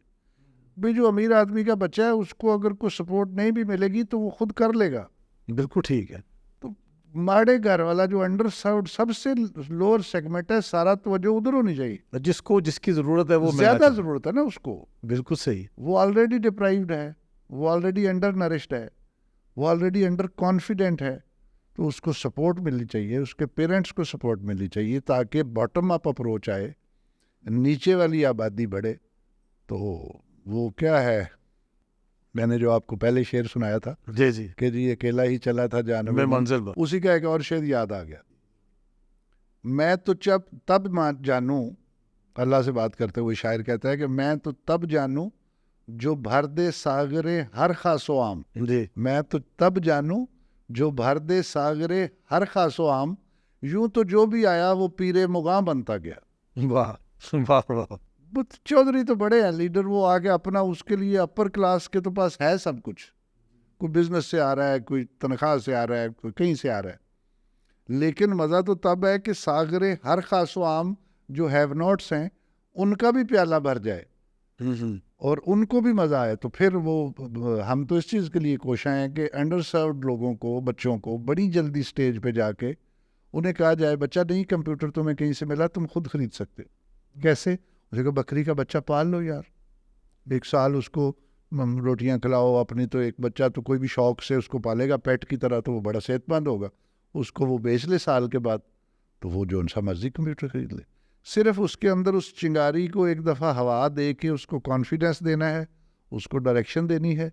بھائی جو امیر آدمی کا بچہ ہے اس کو اگر کوئی سپورٹ نہیں بھی ملے گی تو وہ خود کر لے گا. بالکل ٹھیک ہے. تو ماڑے گھر والا جو انڈر سروڈ سب سے لوور سیگمنٹ ہے, سارا توجہ ادھر ہونی چاہیے. جس کی ضرورت ہے وہ زیادہ ضرورت ہے نا اس کو. بالکل صحیح. وہ آلریڈی ڈپرائیوڈ ہے, وہ آلریڈی انڈر نرشڈ ہے, وہ آلریڈی انڈر کانفیڈنٹ ہے, تو اس کو سپورٹ ملنی چاہیے, اس کے پیرنٹس کو سپورٹ ملنی چاہیے, تاکہ باٹم اپ اپروچ آئے, نیچے والی آبادی بڑھے. تو وہ کیا ہے, میں نے جو آپ کو پہلے شعر سنایا تھا جی کہ جی اکیلا ہی چلا تھا جانب منزل پر, اسی کا ایک اور شعر یاد آ گیا. میں تو تب جانوں, اللہ سے بات کرتے ہوئے شاعر کہتا ہے کہ میں تو تب جانوں جو بھر دے ساغرے ہر خاص و عام. جی, میں تو تب جانوں جو بھر دے ساغرے ہر خاص و عام, یوں تو جو بھی آیا وہ پیر مغاں بنتا گیا. واہ واہ واہ. چودھری تو بڑے ہیں لیڈر, وہ آگے اپنا اس کے لیے اپر کلاس کے تو پاس ہے سب کچھ, کوئی بزنس سے آ رہا ہے, کوئی تنخواہ سے آ رہا ہے, کوئی کہیں سے آ رہا ہے, لیکن مزہ تو تب ہے کہ ساغرے ہر خاص و عام جو ہیو ناٹس ہیں ان کا بھی پیالہ بھر جائے اور ان کو بھی مزہ آئے. تو پھر وہ ہم تو اس چیز کے لیے کوشاں ہیں کہ انڈر سروڈ لوگوں کو, بچوں کو بڑی جلدی سٹیج پہ جا کے انہیں کہا جائے بچہ نہیں کمپیوٹر تمہیں کہیں سے ملا, تم خود خرید سکتے. کیسے؟ اسے کہ بکری کا بچہ پال لو یار, 1 سال اس کو روٹیاں کھلاؤ اپنی, تو ایک بچہ تو کوئی بھی شوق سے اس کو پالے گا پیٹ کی طرح, تو وہ بڑا صحت مند ہوگا. اس کو وہ بیچ لے سال کے بعد, تو وہ جو ان سا مرضی کمپیوٹر خرید لے. صرف اس کے اندر اس چنگاری کو ایک دفعہ ہوا دے کے اس کو کانفیڈنس دینا ہے, اس کو ڈائریکشن دینی ہے,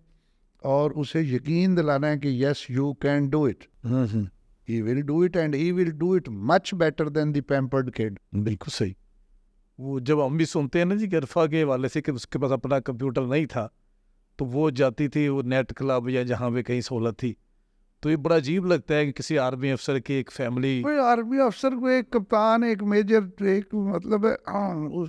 اور اسے یقین دلانا ہے کہ yes you can do it, he will do it and he will do it much better than the pampered kid. بالکل صحیح. وہ جب ہم بھی سنتے ہیں نا جی کہ عرفہ کے حوالے سے کہ اس کے پاس اپنا کمپیوٹر نہیں تھا, تو وہ جاتی تھی وہ نیٹ کلب یا جہاں پہ کہیں سہولت تھی, تو یہ بڑا عجیب لگتا ہے کہ کسی آرمی افسر کی ایک فیملی, کوئی آرمی افسر کو ایک کپتان, ایک میجر, ایک مطلب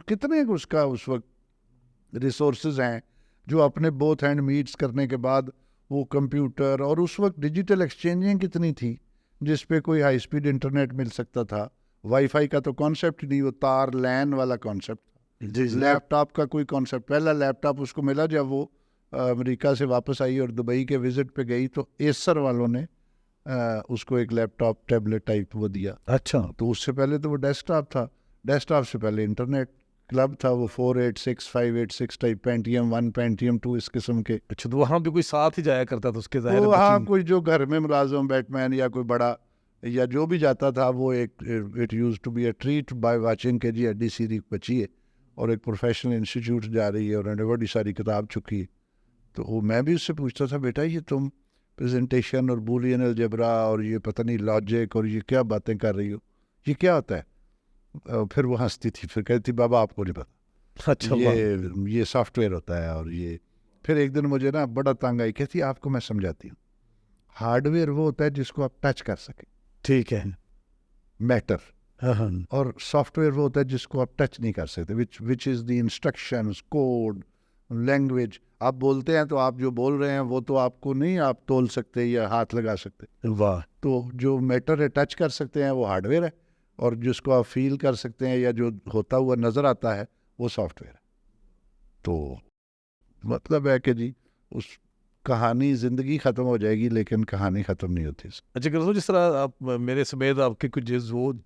کتنے اس کا اس وقت ریسورسز ہیں جو اپنے بوتھ ہینڈ میٹس کرنے کے بعد وہ کمپیوٹر, اور اس وقت ڈیجیٹل ایکسچینجنگ کتنی تھی جس پہ کوئی ہائی سپیڈ انٹرنیٹ مل سکتا تھا. وائی فائی کا تو کانسیپٹ نہیں, وہ تار لین والا کانسیپٹ تھا. لیپ ٹاپ کا کوئی کانسیپٹ, پہلا لیپ ٹاپ اس کو ملا جب وہ امریکہ سے واپس آئی اور دبئی کے وزٹ پہ گئی, تو ایسر والوں نے اس کو ایک لیپ ٹاپ ٹیبلٹ ٹائپ وہ دیا. اچھا, تو اس سے پہلے تو وہ ڈیسک ٹاپ تھا, ڈیسک ٹاپ سے پہلے انٹرنیٹ کلب تھا, وہ 486 586 ٹائپ, پینٹیم 1 پینٹیم 2 اس قسم کے. اچھا, تو وہاں پہ کوئی ساتھ ہی جایا کرتا تھا اس کے, ظاہر وہاں کوئی جو گھر میں ملازم بیٹ مین یا کوئی بڑا یا جو بھی جاتا تھا, وہ ایک it use to be a treat by watching K G ایڈی سیری بچی ہے اور ایک پروفیشنل انسٹیٹیوٹ جا رہی ہے اور بڑی ساری کتاب چکی ہے. تو وہ میں بھی اس سے پوچھتا تھا, بیٹا یہ تم پریزنٹیشن اور بولین الجبرا اور یہ پتہ نہیں لاجک اور یہ کیا باتیں کر رہی ہو, یہ کیا ہوتا ہے؟ پھر وہ ہنستی تھی, پھر کہتی بابا آپ کو نہیں پتا, اچھا یہ سافٹ ویئر ہوتا ہے. اور یہ پھر ایک دن مجھے نا بڑا تنگ آئی, کہتی آپ کو میں سمجھاتی ہوں, ہارڈ ویئر وہ ہوتا ہے جس کو آپ ٹچ کر سکیں, ٹھیک ہے, میٹر, اور سافٹ ویئر وہ ہوتا ہے جس کو آپ ٹچ نہیں کر سکتے, وچ از دی انسٹرکشنز, کوڈ, لینگویج. آپ بولتے ہیں تو آپ جو بول رہے ہیں وہ تو آپ کو نہیں آپ تول سکتے یا ہاتھ لگا سکتے. واہ, تو جو میٹر ہے ٹچ کر سکتے ہیں وہ ہارڈ ویئر ہے, اور جس کو آپ فیل کر سکتے ہیں یا جو ہوتا ہوا نظر آتا ہے وہ سافٹ ویئر ہے. تو مطلب ہے کہ جی اس کہانی زندگی ختم ہو جائے گی لیکن کہانی ختم نہیں ہوتی. اچھا کرسو, جس طرح آپ میرے سمیت آپ کے کچھ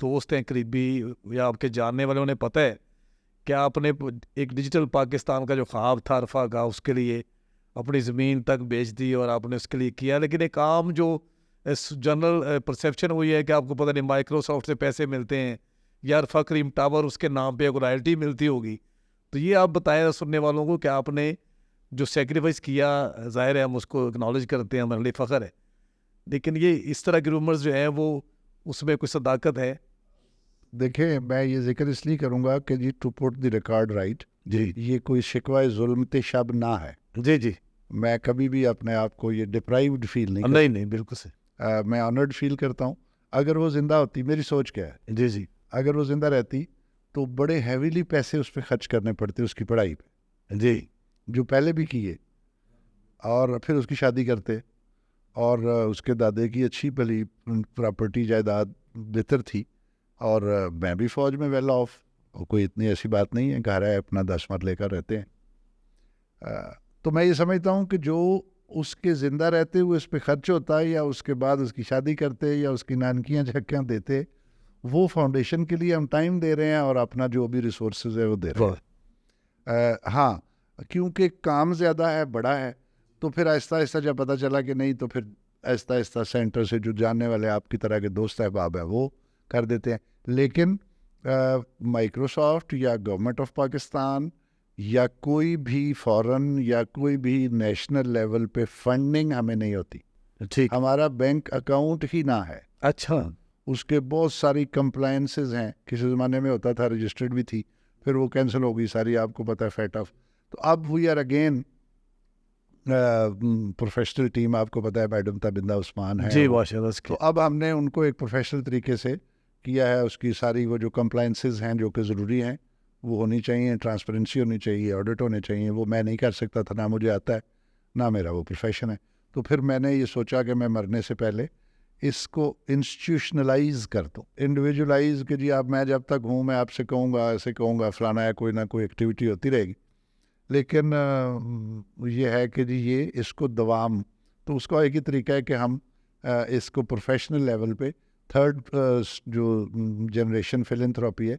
دوست ہیں قریبی یا آپ کے جاننے والے, انہیں پتہ ہے کہ آپ نے ایک ڈیجیٹل پاکستان کا جو خواب تھا عرفہ کا, اس کے لیے اپنی زمین تک بیچ دی اور آپ نے اس کے لیے کیا, لیکن ایک عام جو جنرل پرسیپشن وہ یہ ہے کہ آپ کو پتہ نہیں مائکروسافٹ سے پیسے ملتے ہیں یا عرفہ کریم ٹاور اس کے نام پہ ایک رائلٹی ملتی ہوگی. تو یہ آپ بتائیں سننے والوں کو کہ آپ نے جو سیکریفائس کیا, ظاہر ہے ہم اس کو اکنالج کرتے ہیں, ہمارے لیے فخر ہے, لیکن یہ اس طرح کے رومرز جو ہیں وہ اس میں کوئی صداقت ہے؟ دیکھیں میں یہ ذکر اس لیے کروں گا کہ جی to put the record right, جی یہ کوئی شکوہ ظلمت شب نہ ہے. جی جی میں کبھی بھی اپنے آپ کو یہ ڈپرائیوڈ فیل نہیں نہیں نہیں بالکل سے میں آنرڈ فیل کرتا ہوں. اگر وہ زندہ ہوتی, میری سوچ کیا ہے, جی جی اگر وہ زندہ رہتی تو بڑے ہیویلی پیسے اس پہ خرچ کرنے پڑتے اس کی پڑھائی پہ, جی جو پہلے بھی کیے, اور پھر اس کی شادی کرتے, اور اس کے دادے کی اچھی بھلی پراپرٹی جائیداد بہتر تھی, اور میں بھی فوج میں ویل آف, کوئی اتنی ایسی بات نہیں ہے, گھر ہے اپنا 10 مرلے کا رہتے ہیں. تو میں یہ سمجھتا ہوں کہ جو اس کے زندہ رہتے ہوئے اس پہ خرچ ہوتا ہے یا اس کے بعد اس کی شادی کرتے یا اس کی نانکیاں جھکیاں دیتے, وہ فاؤنڈیشن کے لیے ہم ٹائم دے رہے ہیں اور اپنا جو بھی ریسورسز ہے وہ دے رہے ہیں. ہاں کیونکہ کام زیادہ ہے, بڑا ہے, تو پھر آہستہ آہستہ جب پتہ چلا کہ نہیں, تو پھر آہستہ آہستہ سینٹر سے جو جاننے والے آپ کی طرح کے دوست احباب ہیں وہ کر دیتے ہیں. لیکن مائکروسافٹ یا گورنمنٹ آف پاکستان یا کوئی بھی فورن یا کوئی بھی نیشنل لیول پہ فنڈنگ ہمیں نہیں ہوتی. ٹھیک, ہمارا بینک اکاؤنٹ ہی نہ ہے, اچھا اس کے بہت ساری کمپلائنسز ہیں. کسی زمانے میں ہوتا تھا, رجسٹرڈ بھی تھی, پھر وہ کینسل ہو گئی ساری, آپ کو پتہ ہے فیٹ آف. تو اب we are again professional team, آپ کو پتہ ہے میڈم تابندہ عثمان ہے, جی ماشاء اللہ. تو اب ہم نے ان کو ایک پروفیشنل طریقے سے کیا ہے. اس کی ساری وہ جو کمپلائنسز ہیں جو کہ ضروری ہیں وہ ہونی چاہیے, ٹرانسپیرنسی ہونی چاہیے, آڈٹ ہونے چاہیے. وہ میں نہیں کر سکتا تھا, نہ مجھے آتا ہے, نہ میرا وہ پروفیشن ہے. تو پھر میں نے یہ سوچا کہ میں مرنے سے پہلے اس کو انسٹیٹیوشنلائز کر دوں, انڈیویجولائز, کہ جی اب میں جب تک ہوں میں آپ سے کہوں گا, ایسے کہوں گا, فلانا ہے, کوئی نہ کوئی ایکٹیویٹی ہوتی رہے گی. لیکن یہ ہے کہ جی یہ اس کو دوام, تو اس کا ایک ہی طریقہ ہے کہ ہم اس کو پروفیشنل لیول پہ تھرڈ جو جنریشن فلنتھراپی ہے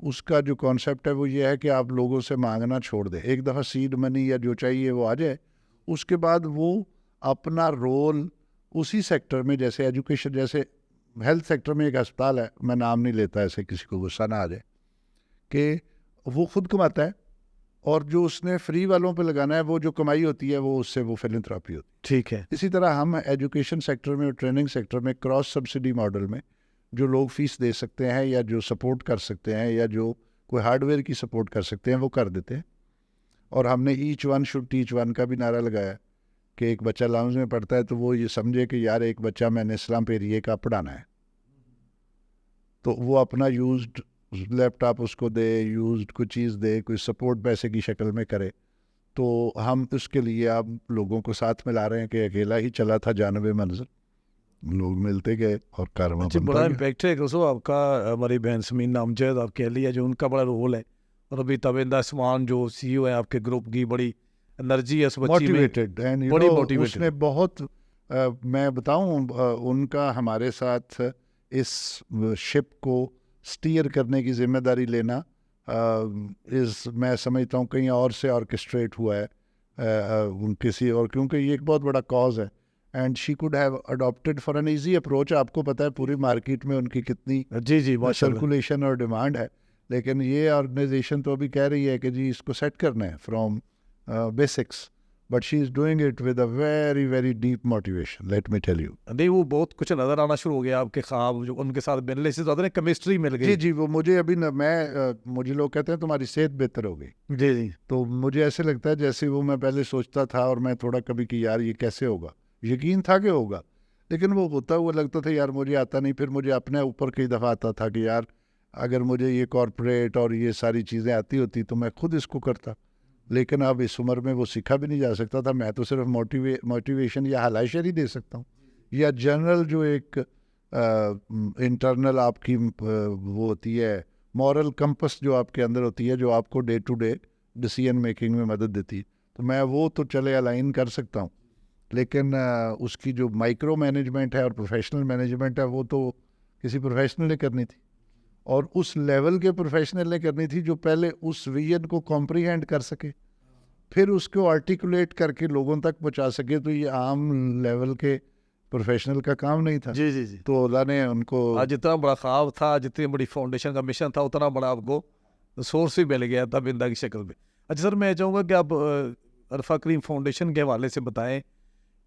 اس کا جو کانسیپٹ ہے وہ یہ ہے کہ آپ لوگوں سے مانگنا چھوڑ دیں. ایک دفعہ سیڈ منی یا جو چاہیے وہ آ جائے, اس کے بعد وہ اپنا رول اسی سیکٹر میں, جیسے ایجوکیشن, جیسے ہیلتھ سیکٹر میں ایک ہسپتال ہے, میں نام نہیں لیتا ایسے کسی کو غصہ نہ آ جائے, کہ وہ خود کماتا ہے اور جو اس نے فری والوں پہ لگانا ہے وہ جو کمائی ہوتی ہے وہ اس سے وہ فلنتھراپی ہوتی ہے. ٹھیک ہے, اسی طرح ہم ایجوکیشن سیکٹر میں اور ٹریننگ سیکٹر میں کراس سبسڈی ماڈل میں جو لوگ فیس دے سکتے ہیں یا جو سپورٹ کر سکتے ہیں یا جو کوئی ہارڈ ویئر کی سپورٹ کر سکتے ہیں وہ کر دیتے ہیں. اور ہم نے each one should teach one کا بھی نعرہ لگایا کہ ایک بچہ لاؤنج میں پڑھتا ہے تو وہ یہ سمجھے کہ یار ایک بچہ میں نے اسلام پیریے کا پڑھانا ہے, تو وہ اپنا یوزڈ لیپ ٹاپ اس کو دے, یوزڈ کوئی چیز دے, کوئی سپورٹ پیسے کی شکل میں کرے. تو ہم اس کے لیے آپ لوگوں کو ساتھ ملا رہے ہیں کہ اکیلا ہی چلا تھا جانب منظر, لوگ ملتے گئے اور کارواں اچھا بنتا بڑا گیا. امپیکٹ ہے کرسو آپ کا. ہماری بہن سمین نامجد آپ کہہ لیا جو ان کا بڑا رول ہے, اور ابھی تابندہ عثمان جو سی او ہے آپ کے گروپ کی, بڑی انرجی ہے اس بچی میں, موٹیویٹڈ, بڑی اس موٹیویٹڈ. نے بہت میں بتاؤں ان کا ہمارے ساتھ اس شپ کو سٹیئر کرنے کی ذمہ داری لینا میں سمجھتا ہوں کہیں اور سے آرکسٹریٹ ہوا ہے کسی اور, کیونکہ یہ ایک بہت بڑا کاز ہے. And she could have adapted for an easy approach. آپ کو پتہ ہے پوری مارکیٹ میں ان کی کتنی جی جی ماشاء اللہ سرکولیشن اور ڈیمانڈ ہے, لیکن یہ آرگنائزیشن تو ابھی کہہ رہی ہے کہ جی اس کو سیٹ کرنا ہے from basics, but she is doing it with a very very deep motivation, let me tell you. نہیں وہ بہت کچھ نظر آنا شروع ہو گیا آپ کے خواب, جو ان کے ساتھ ملنے سے زیادہ کیمسٹری مل گئی. جی جی, وہ مجھے ابھی مجھے لوگ کہتے ہیں تمہاری صحت بہتر ہو گئی. جی جی تو مجھے ایسے لگتا ہے جیسے وہ میں پہلے سوچتا تھا اور میں تھوڑا کبھی کہ یار یہ کیسے ہوگا, یقین تھا کہ ہوگا, لیکن وہ ہوتا ہوا لگتا تھا یار مجھے آتا نہیں. پھر مجھے اپنے اوپر کئی دفعہ آتا تھا کہ یار اگر مجھے یہ کارپوریٹ اور یہ ساری چیزیں آتی ہوتی تو میں خود اس کو کرتا, لیکن اب اس عمر میں وہ سیکھا بھی نہیں جا سکتا تھا. میں تو صرف موٹیویشن یا ہلائشر ہی دے سکتا ہوں, یا جنرل جو ایک انٹرنل آپ کی وہ ہوتی ہے مورل کمپس جو آپ کے اندر ہوتی ہے, جو آپ کو day to day decision making میں مدد دیتی ہے. تو میں وہ تو چلے الائن کر سکتا ہوں, لیکن اس کی جو مائکرو مینجمنٹ ہے اور پروفیشنل مینجمنٹ ہے وہ تو کسی پروفیشنل نے کرنی تھی, اور اس لیول کے پروفیشنل نے کرنی تھی جو پہلے اس ویژن کو کمپریہینڈ کر سکے, پھر اس کو آرٹیکولیٹ کر کے لوگوں تک پہنچا سکے. تو یہ عام لیول کے پروفیشنل کا کام نہیں تھا. جی جی جی. تو اللہ نے ان کو آج جتنا بڑا خواب تھا, جتنی بڑی فاؤنڈیشن کا مشن تھا, اتنا بڑا آپ کو سورس بھی مل گیا تھا بندہ کی شکل میں. اچھا سر, میں چاہوں گا کہ آپ عرفہ کریم فاؤنڈیشن کے حوالے سے بتائیں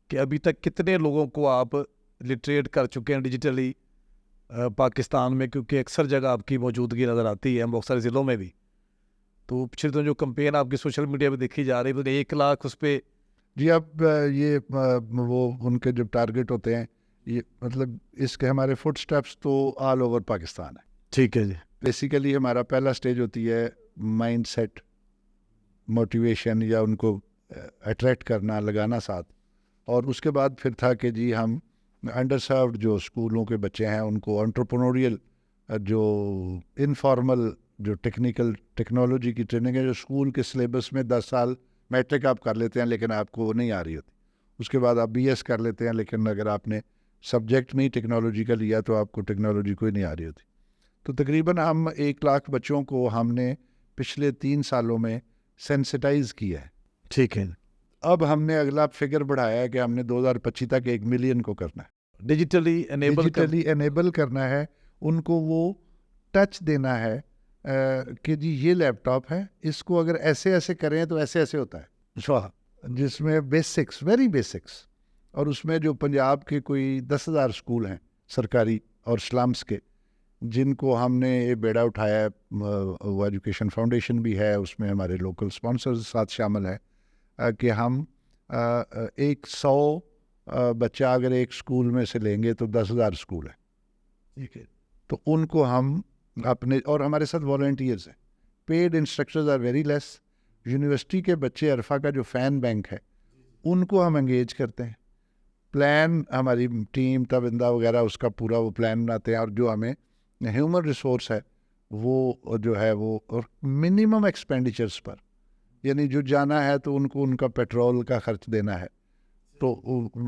کہ ابھی تک کتنے لوگوں کو آپ لٹریٹ کر چکے ہیں ڈیجیٹلی پاکستان میں, کیونکہ اکثر جگہ آپ کی موجودگی نظر آتی ہے, بہت سارے ضلعوں میں بھی. تو پچھلے تو جو کمپین آپ کی سوشل میڈیا پہ دیکھی جا رہی ہے 1 لاکھ اس پہ. جی اب یہ وہ ان کے جب ٹارگٹ ہوتے ہیں, یہ مطلب اس کے ہمارے فٹ سٹیپس تو آل اوور پاکستان ہے. ٹھیک ہے جی. بیسیکلی ہمارا پہلا سٹیج ہوتی ہے مائنڈ سیٹ موٹیویشن, یا ان کو اٹریکٹ کرنا, لگانا ساتھ. اور اس کے بعد پھر تھا کہ جی ہم انڈر سروڈ جو اسکولوں کے بچے ہیں ان کو انٹرپرونوریل جو انفارمل جو ٹیکنالوجی کی ٹریننگ ہے, جو اسکول کے سلیبس میں 10 سال میٹرک آپ کر لیتے ہیں لیکن آپ کو وہ نہیں آ رہی ہوتی, اس کے بعد آپ بی ایس کر لیتے ہیں لیکن اگر آپ نے سبجیکٹ میں ہی ٹیکنالوجی کا لیا تو آپ کو ٹیکنالوجی کوئی نہیں آ رہی ہوتی. تو تقریباً ہم 1 لاکھ بچوں کو ہم نے پچھلے 3 سالوں میں سینسٹائز کیا ہے. ٹھیک ہے. اب ہم نے اگلا فگر بڑھایا ہے کہ ہم نے 2025 تک 1 ملین کو کرنا ہے, ڈیجیٹلی انیبل کرنا ہے. ان کو وہ ٹچ دینا ہے کہ جی یہ لیپ ٹاپ ہے, اس کو اگر ایسے ایسے کریں تو ایسے ایسے ہوتا ہے, جس میں بیسکس, ویری بیسکس. اور اس میں جو پنجاب کے کوئی 10,000 اسکول ہیں سرکاری اور سلمس کے, جن کو ہم نے یہ بیڑا اٹھایا ہے. وہ ایجوکیشن فاؤنڈیشن بھی ہے, اس میں ہمارے لوکل اسپانسرز ساتھ شامل ہیں, کہ ہم 100 بچہ اگر ایک اسکول میں سے لیں گے تو 10,000 اسکول ہیں. ٹھیک ہے. تو ان کو ہم اپنے, اور ہمارے ساتھ والنٹیئرز ہیں, paid instructors are very less. University کے بچے عرفہ کا جو فین بینک ہے ان کو ہم انگیج کرتے ہیں. پلان ہماری ٹیم تابندہ وغیرہ اس کا پورا وہ پلان بناتے ہیں, اور جو ہمیں ہیومن ریسورس ہے وہ جو ہے وہ منیمم ایکسپینڈیچرز پر, یعنی جو جانا ہے تو ان کو ان کا پیٹرول کا خرچ دینا ہے, تو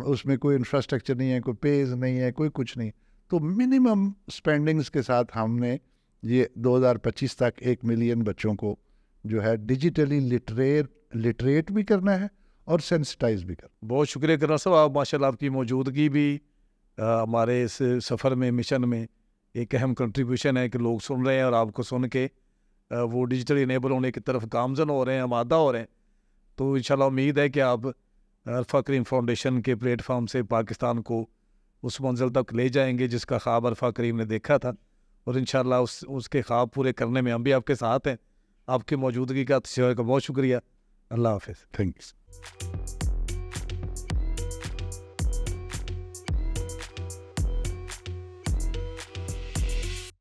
اس میں کوئی انفراسٹرکچر نہیں ہے, کوئی پیز نہیں ہے, کوئی کچھ نہیں. تو منیمم اسپینڈنگز کے ساتھ ہم نے یہ 2025 تک 1 ملین بچوں کو جو ہے ڈیجیٹلی لٹریٹ بھی کرنا ہے اور سینسٹائز بھی کرنا. بہت شکریہ کرنا صاحب, آپ ماشاء اللہ آپ کی موجودگی بھی ہمارے اس سفر میں, مشن میں ایک اہم کنٹریبیوشن ہے کہ لوگ سن رہے ہیں اور آپ کو سن کے وہ ڈیجیٹلی انیبل ہونے کی طرف گامزن ہو رہے ہیں, آمادہ ہو رہے ہیں. تو انشاءاللہ امید ہے کہ آپ عرفہ کریم فاؤنڈیشن کے پلیٹ فارم سے پاکستان کو اس منزل تک لے جائیں گے جس کا خواب عرفہ کریم نے دیکھا تھا, اور انشاءاللہ اس کے خواب پورے کرنے میں ہم بھی آپ کے ساتھ ہیں. آپ کی موجودگی کا بہت شکریہ. اللہ حافظ. تھینکس.